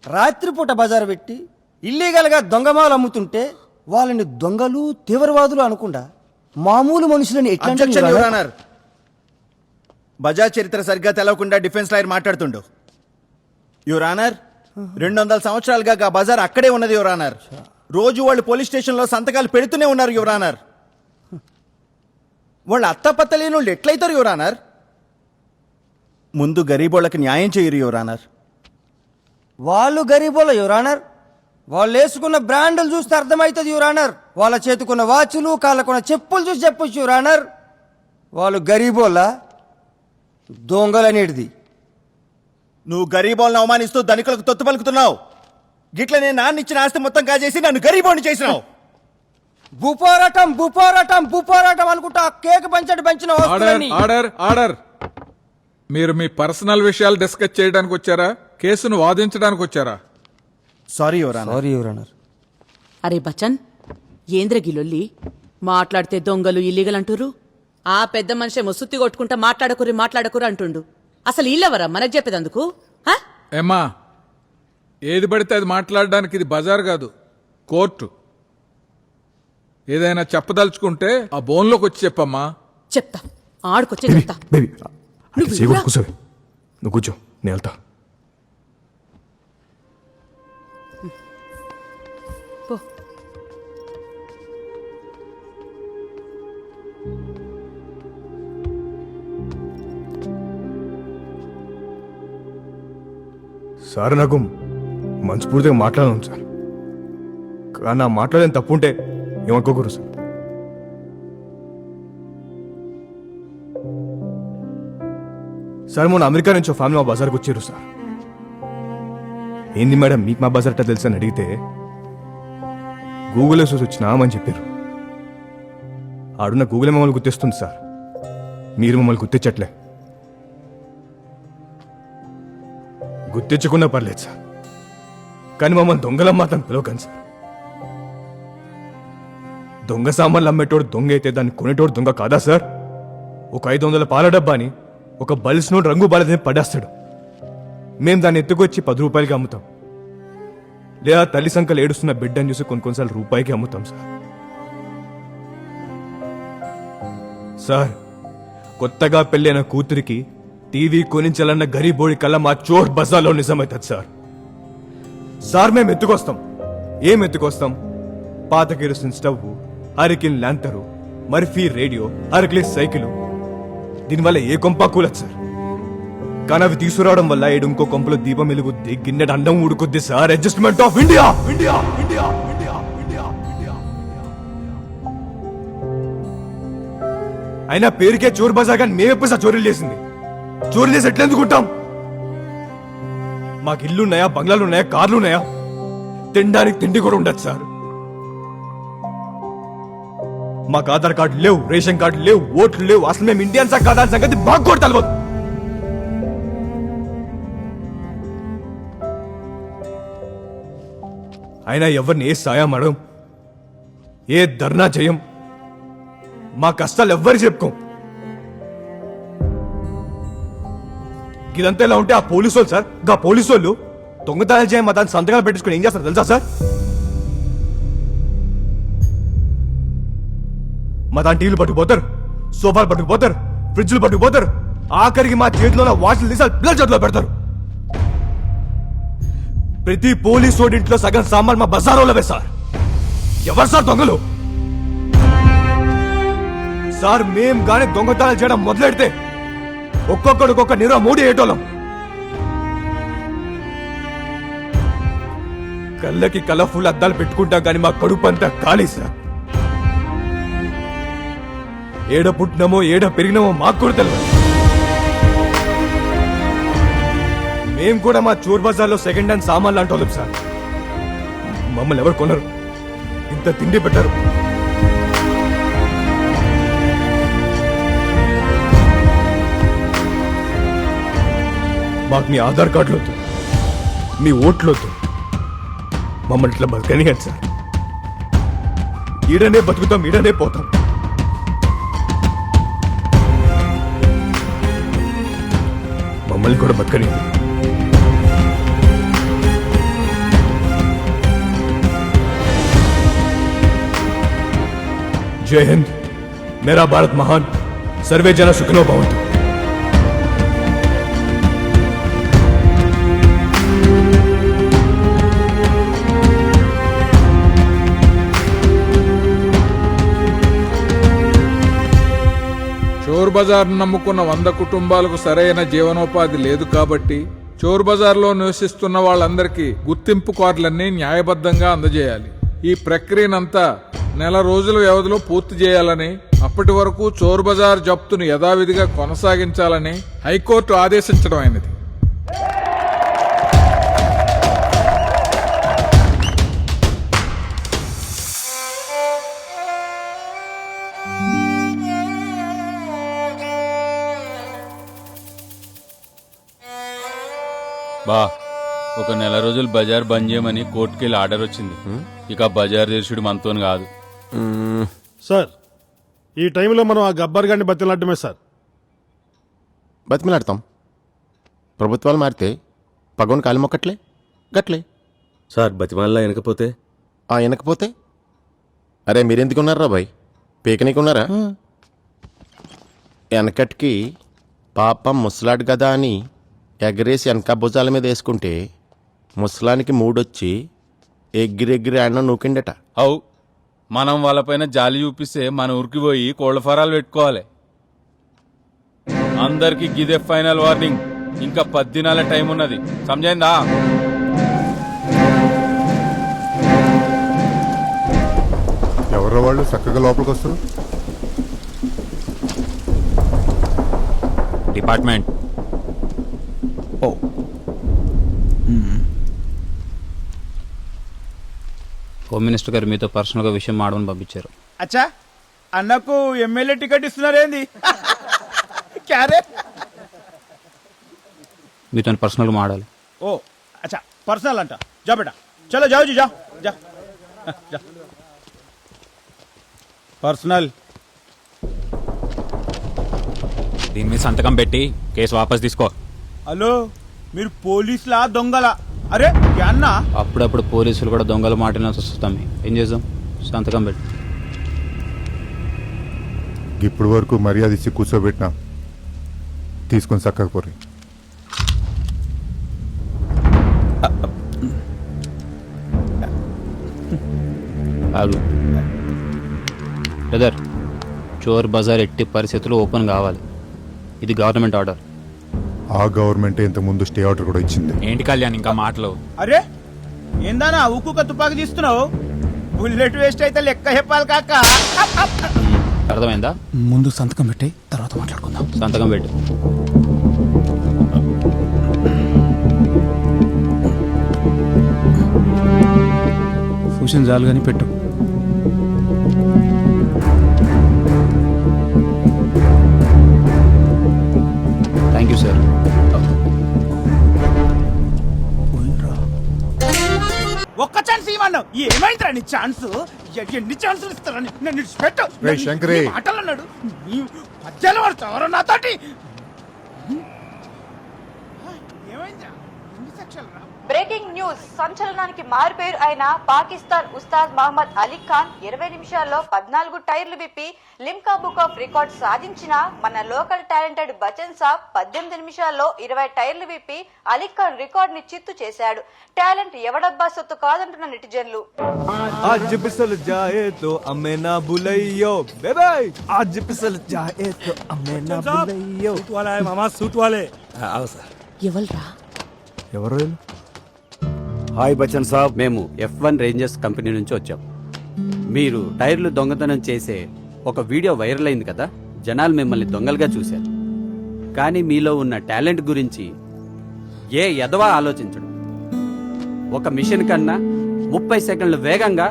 రాత్రిపూట బజారు పెట్టి ఇల్లీగల్గా దొంగమాలు అమ్ముతుంటే వాళ్ళని దొంగలు తీవ్రవాదులు అనుకుండా మామూలు మనుషులని ఎట్లా అంటారు, objection your your honour? Honour Bajaj చరిత్ర సరిగ్గా తెలవకుండా డిఫెన్స్ లాయర్ మాట్లాడుతుండు. యువర్ ఆనర్ 200 సంవత్సరాలుగా ఆ బజార్ అక్కడే ఉన్నది యువర్ ఆనర్. రోజు వాళ్ళు పోలీస్ స్టేషన్లో సంతకాలు పెడుతూనే ఉన్నారు యువర్ ఆనర్. వాళ్ళు అత్తపత్త లేని వాళ్ళు ఎట్లయితారు యువర్ ఆనర్? ముందు గరీబోళ్ళకి న్యాయం చేయరు యువర్ ఆనర్. వాళ్ళు గరీబోళ్ళ యువర్ ఆనర్. వాళ్ళు వేసుకున్న బ్రాండ్లు చూస్తే అర్థమవుతుంది యువర్ ఆనర్. వాళ్ళ చేతుకున్న వాచులు కాళ్ళకున్న చెప్పులు చూసి చెప్పొచ్చు యువర్ ఆనర్. వాళ్ళు గరీబోళ్ళ దొంగలనేటిది. నువ్వు గరీబోళ్ళని అవమానిస్తూ ధనికులకు తొత్తు పలుకుతున్నావు. గిట్ల నేను నాన్న ఇచ్చిన ఆస్తి మొత్తం కాజేసి నన్ను గరీబోని చేసినావు. భూపోరాటం భూపోరాటం భూపోరాటం అనుకుంటా కేక్ పంచడు పెంచిన ఆర్డర్ ఆర్డర్ ఆర్డర్. మీరు మీ పర్సనల్ విషయాలు డిస్కస్ చేయడానికి వచ్చారా, కేసును వాదించడానికి వచ్చారా? Sorry your honour. Sorry your honour. అరే బచ్చన్, ఏంద్రగిలొల్లి మాట్లాడితే దొంగలు ఇల్లీగల్ అంటురు. ఆ పెద్ద మనిషి ముసుత్తి కొట్టుకుంటా మాట్లాడకురు అంటుండు. అసలు ఇల్లెవరా మనకు చెప్పేదందుకు? ఏమ్మా, ఏది పడితే అది మాట్లాడడానికి ఇది బజార్ కాదు, కోర్టు. ఏదైనా చెప్పదలుచుకుంటే ఆ బోన్లోకి వచ్చి చెప్పమ్మా. చెప్తా, ఆడుకొచ్చే చెప్తా. బేబీ నువ్వు సేవ ఇవ్వరా? కూర్చోవే, నువ్వు కూర్చో, నేను వెళ్తా. పో. సార్ నాకు మనస్ఫూర్తిగా మాట్లాడాను సార్, కానీ నా మాట్లాడేది తప్పు ఉంటే ఏమనుకోకూడదు సార్. సార్ మొన్న అమెరికా నుంచి ఫ్యామిలీ మా బజార్కి వచ్చారు సార్. ఏంది మేడం మీకు మా బజార్ అట్లా తెలుసు అని అడిగితే గూగుల్లో చూసి వచ్చినామని చెప్పారు. ఆడున్న గూగులే మమ్మల్ని గుర్తిస్తుంది సార్, మీరు మమ్మల్ని గుర్తించట్లే. గుర్తించకుండా పర్లేదు సార్, కానీ మమ్మల్ని దొంగలం మాత్రం పిలవకండి సార్. దొంగ సామాన్లు అమ్మేటోడు దొంగ అయితే దాన్ని కొనేటోడు దొంగ కాదా సార్? ఒక 500 పాల డబ్బాని ఒక బల్స్ నోట్ రంగు బాలదని పడేస్తాడు. మేం దాన్ని ఎత్తుకొచ్చి 10 రూపాయలకి అమ్ముతాం. లేదా తల్లి సంకలు ఏడుస్తున్న బిడ్డని చూసి కొన్నిసార్లు రూపాయికి అమ్ముతాం సార్. సార్, కొత్తగా పెళ్ళైన కూతురికి టీవీ కొనించాలన్న గరీబోడి కళ్ళ మా చోర్ బజార్లో నిజమవుతుంది సార్. సార్ మేము ఎత్తుకొస్తాం. ఏం ఎత్తుకొస్తాం? పాత కిరోసిన్ స్టవ్, అరికిన్ ల్యాంతరు, మర్ఫీ రేడియో, అరకిలి సైకిల్. దీనివల్ల ఏ కొంప కూలదు సార్. కానీ అవి తీసుకురావడం వల్ల ఏడు ఇంకో కొంపలో దీపం వెలుగుద్ది, గిన్నెడు అండం ఉడుకుద్ది sir. Adjustment of India India India India India India. అయినా పేరుకే చోర్ బజార్ కానీ మేమెప్పుడు సార్ చోరీలు చేసింది? చోరీ చేసి ఎట్లా ఎందుకుంటాం? మాకు ఇల్లున్నాయా, బంగ్లాలు ఉన్నాయా, కార్లు ఉన్నాయా? తినడానికి తిండి కూడా ఉండదు సార్. మాకు ఆధార్ కార్డు లేవు, రేషన్ కార్డు లేవు, ఓట్లు లేవు. అసలు మేము ఇండియన్సా కాదా అని సంగతి మాకు కూడా తెలవదు. అయినా ఎవరిని ఏ సాయం అడగం, ఏ ధర్నా చేయం. మా కష్టాలు ఎవ్వరికి చెప్పుకోం. ఇదంతా ఎలా ఉంటే ఆ పోలీసు వాళ్ళు సార్, గా పోలీసు వాళ్ళు దొంగతనాలు చేయం మా దాన్ని సంతకాలు పెట్టించుకొని ఏం చేస్తారు తెలుసా సార్? మా దాని టీవీలు పట్టుకుపోతారు, సోఫాలు పట్టుకుపోతారు, ఫ్రిడ్జ్లు పట్టుకుపోతారు. ఆఖరికి మా చేతిలో వాచ్లు తీసి పిల్లల చేతిలో పెడతారు. ప్రతి పోలీసు వాడి ఇంట్లో సగం సామాన్ మా బజారోలవే సార్. ఎవరు సార్ దొంగలు? సార్ మేం గానీ దొంగతనాలు చేయడం మొదలెడితే ఒక్కొక్కడికొక్క నిర 3 ఏటోళ్ళం. కళ్ళకి కలర్ఫుల్ అద్దాలు పెట్టుకుంటాం కానీ మా కడుపు అంతా ఖాళీ సార్. ఏడ పుట్టినమో ఏడ పెరిగినామో మాకు కూడా తెలియదు. మేం కూడా మా చోర్ బజార్లో సెకండ్ హ్యాండ్ సామాన్లు అంటోళ్ళం సార్. మమ్మల్ని ఎవరు కొనరు, ఇంత తిండి పెట్టరు. మాకు మీ ఆధార్ కార్డులు వద్దు, మీ ఓట్లు వద్దు. మమ్మల్ని ఇట్లా బతకనియండి సార్. ఈడనే బతుకుతాం, ఈడనే పోతాం. మమ్మల్ని కూడా బతకని. జై హింద్, మేరా భారత్ మహాన్, సర్వే జన సుఖినో భవంతు. చోర్ బజార్ నమ్ముకున్న 100 కుటుంబాలకు సరైన జీవనోపాధి లేదు కాబట్టి చోర్ బజార్లో నివసిస్తున్న వాళ్ళందరికీ గుర్తింపు కార్డులన్నీ న్యాయబద్ధంగా అందజేయాలి. ఈ ప్రక్రియనంతా నెల రోజుల వ్యవధిలో పూర్తి చేయాలని, అప్పటి వరకు చోర్ బజార్ జప్తును యథావిధిగా కొనసాగించాలని హైకోర్టు ఆదేశించడం అయినది. బా, ఒక నెల రోజులు బజార్ బంద్ చేయమని కోర్టుకెళ్ళి ఆర్డర్ వచ్చింది. ఇక బజార్ తెరుచుడు మనతో కాదు. సార్, ఈ టైంలో మనం ఆ గబ్బర్ గారిని బతిలాడటమే సార్. బతిమలాడతాం. ప్రభుత్వాలు మారితే పగవన్ కాలి మొక్కట్లే గట్లే సార్. బతిమాలలో వెనకపోతే వెనకపోతే అరే మీరెందుకున్నారా బాయ్? పీకనీకున్నారా? వెనకటికి పాపం ముసలాడు కదా అని ఎగరేసి వెనక భుజాల మీద వేసుకుంటే ముసలానికి మూడొచ్చి ఎగిరెగిరి ఆయన నూకిండట. అవు, మనం వాళ్ళపైన జాలి చూపిస్తే మన ఊరికి పోయి కోళ్ల ఫారాలు పెట్టుకోవాలి. అందరికి గిదే ఫైనల్ వార్నింగ్. ఇంకా 10 దినాల టైం ఉన్నది, సమజైందా? ఎవరో వాళ్ళు చక్కగా లోపలికి వస్తారు. డిపార్ట్మెంట్. హోమ్ మినిస్టర్ గారు మీతో పర్సనల్ గా విషయం మాడమని పంపించారు. అచ్చా, అన్నకు ఎమ్మెల్యే టికెట్ ఇస్తున్నారేంది? క్యారే మీతో పర్సనల్ గా మాడాలి. ఓ అచ్చా, పర్సనల్ అంట. జా బేటా, చలో జాओ जी, जा जा जा. పర్సనల్. దీని మీద సంతకం పెట్టి కేసు వాపస్ తీసుకో. హలో, మీరు పోలీసులా దొంగలా? అరే అన్న, అప్పుడప్పుడు పోలీసులు కూడా దొంగల మాటలను వస్తాం. ఏం చేద్దాం? సంతకం పెట్టి. ఇప్పుడు వరకు మర్యాద ఇచ్చి కూర్చోబెట్టినా తీసుకొని చక్కకపోరి. బ్రదర్, చోర్ బజార్ ఎట్టి పరిస్థితుల్లో ఓపెన్ కావాలి. ఇది గవర్నమెంట్ ఆర్డర్. ఆ గవర్నమెంట్ ఇంతకు ముందు స్టే ఆర్డర్ కూడా ఇచ్చింది. ఏంటి కళ్యాణ్ ఇంకా మాటలు? అరే ఏందానా ఊకుక తుపాకి తీస్తున్నావు? బుల్లెట్ వేస్ట్ అయితే లెక్క చెప్పాలి కాక. అర్థమైందా? ముందు సంతకం పెట్టి తర్వాత మాట్లాడుకుందాం. సంతకం పెట్టి. సూచన చాలు కానీ పెట్టు. Thank you sir. ఒక్క ఛాన్స్ ఇవ్వన్నావు, ఏమైందిరా నీ ఛాన్స్? ఎన్ని ఛాన్సులు ఇస్తారని నేను పెట్టు. శంకరే మాటలు అన్నాడు, మధ్యలో పడతావరా నాతోటి? ఏమైందిరా? ఎన్ని సెక్షన్లు రా? Breaking news. సంచలనానికి మారుపేరు అయిన పాకిస్తాన్ ఉస్తాద్ మహమ్మద్ అలీ ఖాన్ 20 నిమిషాల్లో 14 టైర్లు విప్పి లిమ్కా బుక్ ఆఫ్ రికార్డ్ సాధించిన మన లోకల్ టాలెంటెడ్ బచ్చన్ సాబ్ 18 నిమిషాల్లో 20 టైర్లు విప్పి అలీ ఖాన్ రికార్డ్ ని చిత్తు చేశాడు. టాలెంట్ ఎవడబ్బా సొత్తు కాదంటున్న నెటిజన్లు. आज पिसल जाए तो हमें ना भूलियो बेबे, आज पिसल जाए तो हमें ना भूलियो. सूट वाला है मामा, सूट वाले. आओ सर. ఎవల్రా? ఎవరు? హాయ్ బచ్చన్ సాబ్, మేము F1 రేంజర్స్ కంపెనీ నుంచి వచ్చాం. మీరు టైర్లు దొంగతనం చేసే ఒక వీడియో వైరల్ అయింది కదా, జనాలు మిమ్మల్ని దొంగలుగా చూశారు. కానీ మీలో ఉన్న టాలెంట్ గురించి ఏ ఎదవా ఆలోచించడు. ఒక మిషన్ కన్నా 30 సెకండ్లు వేగంగా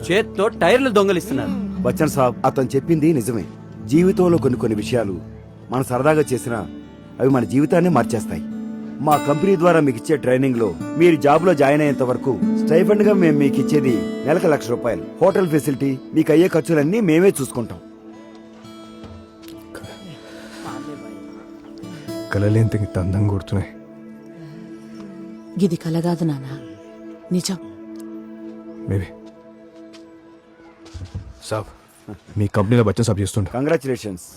చేత్తో టైర్లు దొంగలిస్తున్నారు. బచ్చన్ సాబ్, అతను చెప్పింది నిజమే. జీవితంలో కొన్ని విషయాలు మనం సరదాగా చేసినా అవి మన జీవితాన్ని మార్చేస్తాయి. మా కంపెనీ ద్వారా మీకు ఇచ్చే ట్రైనింగ్ లో మీరు జాబ్ లో జాయిన్ అయ్యేంత వరకు స్టైఫండ్ గా మేము మీకు ఇచ్చేది నెలకు ₹1,00,000. హోటల్ ఫెసిలిటీ, మీకు అయ్యే ఖర్చులన్నీ మేమే చూసుకుంటాం. కళలు ఎంత ఇంత అందంగా కొడుతున్నాయి. గిది కలగాదు నాన్న, నిజం. మేబీ సాబ్ మీ కంపెనీలో బచ్చన్ సాబ్ చేస్తుంటా. కంగ్రాచులేషన్స్.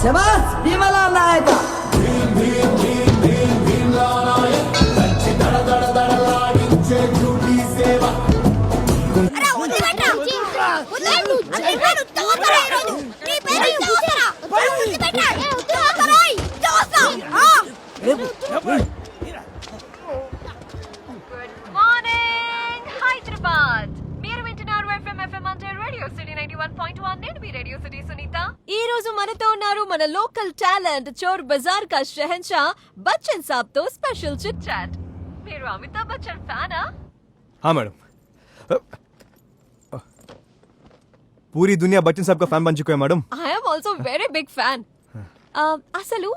శబాస్ భీమలా నాయక. మార్నింగ్ హైదరాబాద్. మీరు వింటున్నారు FM అంటే రేడియో సిటీ 91.1. నేను మీ రేడియో సిటీ సునీత. ఈ రోజు మనతో ఉన్నారు మన లోకల్ టాలెంట్ చోర్ బజార్ కా షెహన్షా బచ్చన్ సాబ్ తో స్పెషల్ చిట్ చాట్. మీరు అమితాబ్ బచ్చన్ ఫ్యానా? हाँ मैडम, पूरी दुनिया बच्चन साहब का फैन बन चुका है madam. I am also very big fan. అసలు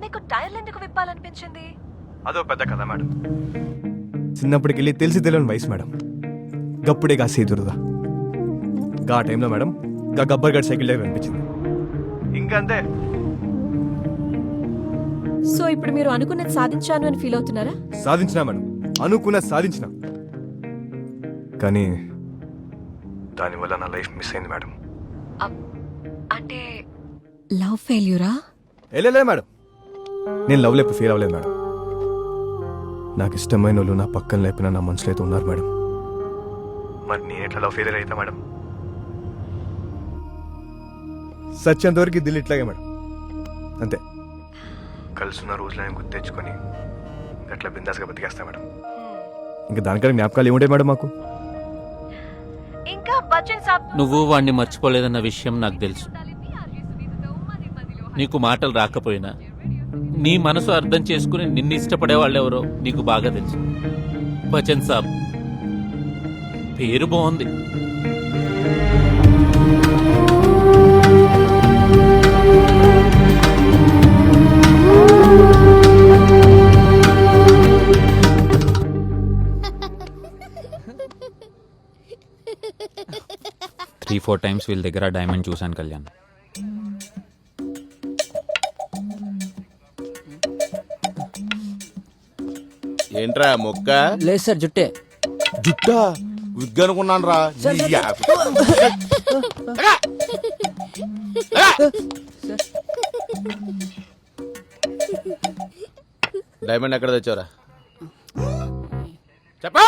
మీకు టైర్లు ఎందుకు విప్పాలనిపించింది? అదో పెద్ద కథ మేడం. చిన్నప్పటికెళ్ళి తెలిసి తెలియని వయసు మేడం. గప్పుడే గా సేదురుదా గా టైంలో మేడం గా గబ్బర్ గడ్ సైకిల్ డ్రైవర్ అనిపించింది. ఇంకా అంతే. సో ఇప్పుడు మీరు అనుకున్నది సాధించాను అని ఫీల్ అవుతున్నారా? సాధించినా మేడం, అనుకున్న సాధించిన. కానీ దానివల్ల నా లైఫ్ మిస్ అయింది మేడం. అంటే లవ్ ఫెయిల్యూరా? వెళ్ళలే మేడం, నేను లవ్ లేపు ఫెయిల్ అవ్వలేదు మేడం. నాకు ఇష్టమైన వాళ్ళు నా పక్కన లేపినా నా మనసులో అయితే ఉన్నారు మేడం. మరి నేను ఎట్లా లవ్ ఫెయిల్ అవుతా మేడం? సత్యంతవరకు దిల్ ఇట్లాగే మేడం, అంతే. కలుసున్న రోజులను గుర్తు తెచ్చుకొని అట్లా బిందాస్గా బతికేస్తా మేడం. ఇంకా దానికన్నా జ్ఞాపకాలు ఏముంటాయి మేడం మాకు? ఇంకా బచ్చన్ సాబ్ నువ్వు వాణ్ణి మర్చిపోలేదన్న విషయం నాకు తెలుసు. నీకు మాటలు రాకపోయినా నీ మనసు అర్థం చేసుకుని నిన్ను ఇష్టపడే వాళ్ళెవరో నీకు బాగా తెలుసు. బచ్చన్ సాబ్ పేరు బాగుంది. 3-4 టైమ్స్ వీళ్ళ దగ్గర డైమండ్ చూశాను కళ్యాణ్. ఏంట్రా మొక్క? లేదు సార్, జుట్టే. జుట్టా? విగ్ అనుకున్నాను రా. డైమండ్ ఎక్కడ తెచ్చారా? చెప్పా.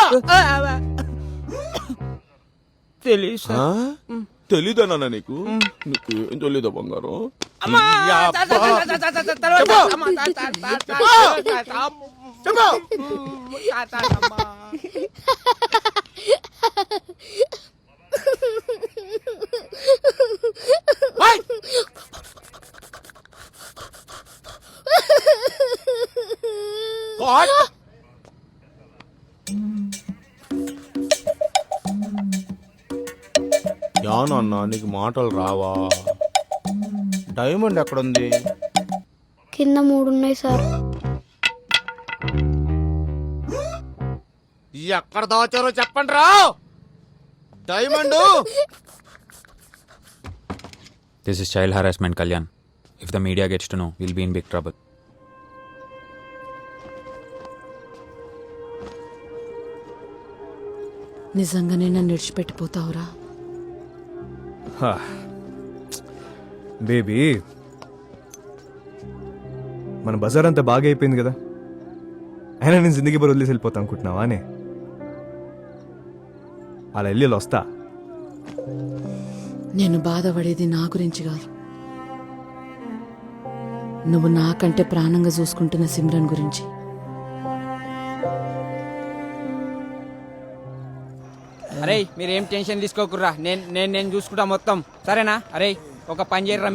తెలీదన్నా నీకు? నీకేం తెలీదా బంగారం? యానన్నా నీకు మాటలు రావా? డైమండ్ ఎక్కడుంది? కింద 3 ఉన్నాయి సార్. ఎక్కడ దాచారో చెప్పండి రా. Diamond. This is child harassment, Kalyan. If the media gets to know, we'll be in big trouble. నిజంగానే నన్ను విడిచిపెట్టిపోతావురా? బేబీ, మన బజార్ అంతా బాగా అయిపోయింది కదా, అయినా నేను జిందగీ బరు వదిలేసి వెళ్ళిపోతా అనుకుంటున్నావా అనే? అలా వెళ్ళి వస్తా. నేను బాధపడేది నా గురించి కాదు, నువ్వు నాకంటే ప్రాణంగా చూసుకుంటున్న సిమ్రన్ గురించి. అరే మీరేం టెన్షన్ తీసుకోకుర్రా, నేను చూసుకుంటా మొత్తం, సరేనా? అరే ఒక పని చేయర్రా,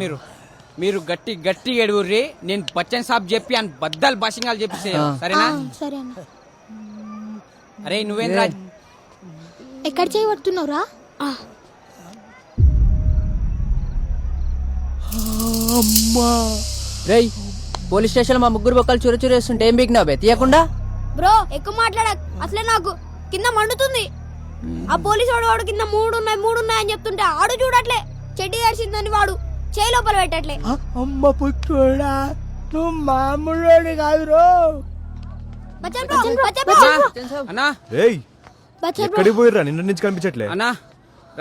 మీరు గట్టి ఎడుగుర్రి, నేను బచ్చన్ సాబ్ చెప్పి అని బద్దలు బసింగాలు చెప్పి, సరేనా? సరే అన్న. అరే నువ్వేం రాజ్ ఎక్కడ చేయబడుతున్నావురా? రేయ్, పోలీస్ స్టేషన్ మా ముగ్గురు బొక్కలు చురచురు వేస్తుంటే ఏం బిగినావే తీయకుండా? బ్రో ఎక్కువ మాట్లాడక్, అసలే నాకు కింద మండుతుంది. ఆ పోలీసు వాడు కింద 3 ఉన్నాయి అని చెప్తుంటే ఆడు చూడట్లే, చెడ్డి గడిచిందని వాడు చేయి లోపల పెట్టట్లే. అమ్మ పుట్టుడా, నువ్వు మామూలు కాదు రో. అన్నా ఎక్కడికి పోయిర్రా? నిన్న నుంచి కనిపించట్లే. అన్నా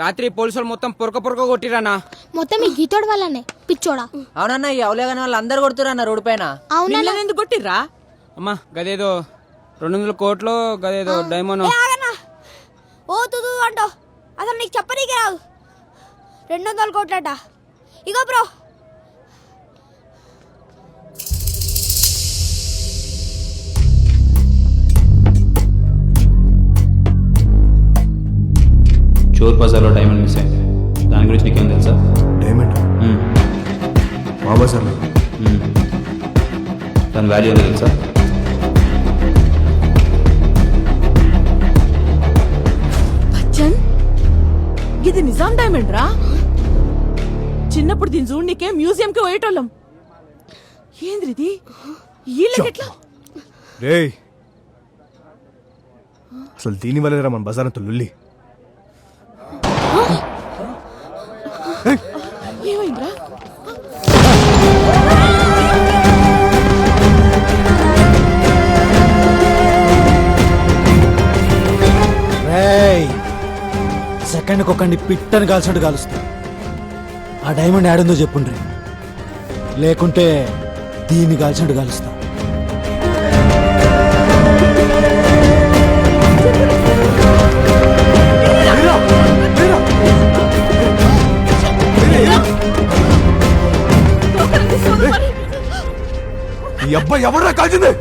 రాత్రి పోలీసులు మొత్తం పొరక కొట్టిరన్నా. మొత్తం ఈ గీతోడు వల్లనే పిచ్చోడా. అవునన్నా, ఈ అవలేగానే వాళ్ళు అందరు కొడుతురన్నా రోడ్డు పైన. అవునా? ఎందుకు కొట్టిర్రా? అమ్మా గదేదో 200 కోట్లు గదేదో డైమండ్. ఓ తుదు అంటో అసలు నీకు చెప్పనీకి రాదు. 200 కోట్లట. ఇగో బ్రో, చోర్ బజార్లో డైమండ్ మిస్ అయింది, దాని గురించి నీకేం తెలుసా? డైమండ్ మా బజార్లో. దాని వాల్యూ ఏందో తెలుసా? బచ్చన్, ఇది నిజాం డైమండ్ రా. చిన్నప్పుడు దీని చూడనికే మ్యూజియం కి పోయేటోళ్ళం. ఏంద్రిది వీళ్ళకెట్లా? రేయ్, అసలు దీని వల్ల మన బజార్ అంతా లుల్లి. ఏమైందిరా? సెకండ్కి ఒకండి పిట్టని కాల్చినట్టు కాలుస్తా. ఆ డైమండ్ యాడుందో చెప్పుండ్రి, లేకుంటే దీన్ని కాల్చినట్టు కాలుస్తా. ఈ అబ్బాయి ఎవడరా కాల్చింది?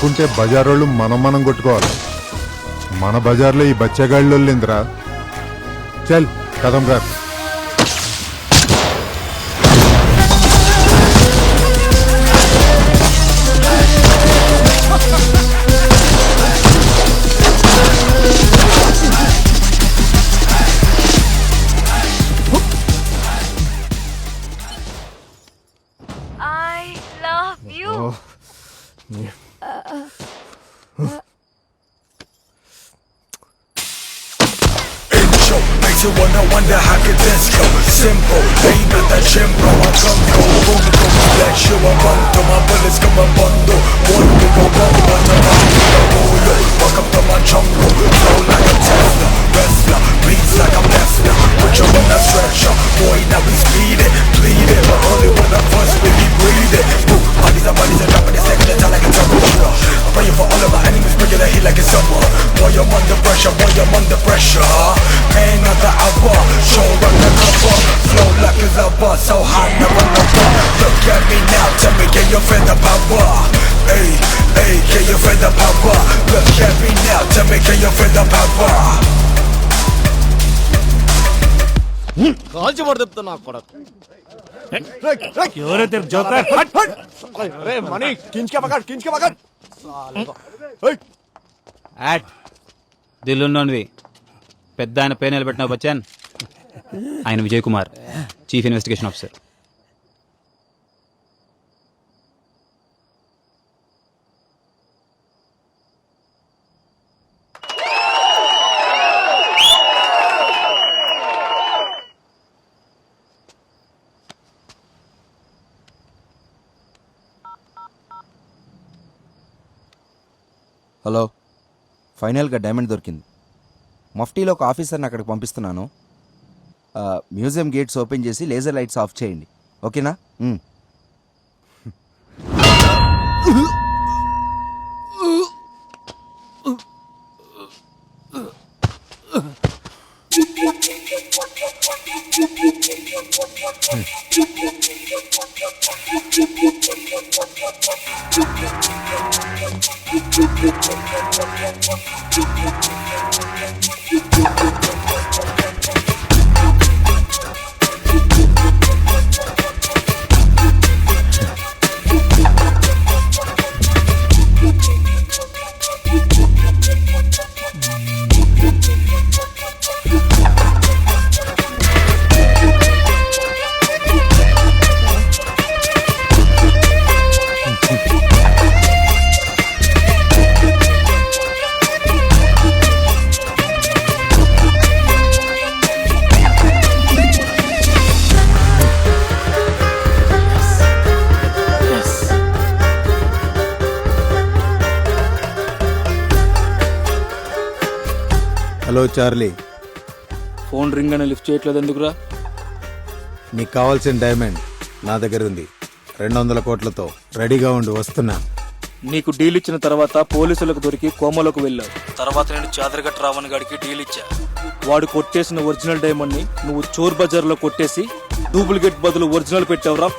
కొట్టుకుంటే బజారోళ్ళు మనం కొట్టుకోవాలి. మన బజార్లో ఈ బచ్చగాళ్ళు లేదురా. చల్ కదం గారు. I love you. Makes you wonder how could this go simple, ain't not that simple. I come go boom to flex you a run to my bullets come a bundle. One big go bump but the rock yo. Walk up to my jungle, flow like a Tesla, wrestler, beats like a Lesnar. Put you on that stretcher, boy now we speed it, bleed it, but only when I first really breathe it. Boom, bodies are dropping the second attack like a terror. I'm praying for all of my enemies, bringing the heat like it's summer. Boy I'm under pressure, boy I'm under pressure. Ain't not the hour, show up the cover, flow like a lover, so high never lover. Look at me now, tell me can you feel the power? Hey, hey, can you feel the power? Look at me now, tell me can you feel the power? కాల్చి పడుతున్నా కొడకు. ఎవరైతే joker money కించకే పకడ్ add దిల్లున్నోనివి పెద్ద ఆయన pay నిలబెట్టిన బచ్చన్. ఆయన Vijay Kumar, chief investigation officer. Hello, ఫైనల్గా diamond దొరికింది. మఫ్టీలో ఒక ఆఫీసర్ని అక్కడికి పంపిస్తున్నాను. మ్యూజియం గేట్స్ ఓపెన్ చేసి లేజర్ లైట్స్ ఆఫ్ చేయండి, ఓకేనా? హలో చార్లీ, ఫోన్ రింగ్ అని లిఫ్ట్ చేయట్లేదు ఎందుకురా? నీకు కావాల్సిన డైమండ్ నా దగ్గర ఉంది. 200 కోట్లతో రెడీగా ఉండి వస్తున్నా. నీకు డీల్ ఇచ్చిన తర్వాత పోలీసులకు దొరికి కోమలోకి వెళ్ళావు. తర్వాత నేను చాదరగట్ట రావణ్ గారికి డీల్ ఇచ్చా. వాడు కొట్టేసిన ఒరిజినల్ డైమండ్ ని నువ్వు చోర్ బజార్ లో కొట్టేసి డూప్లికేట్ బదులు ఒరిజినల్ పెట్టావురా.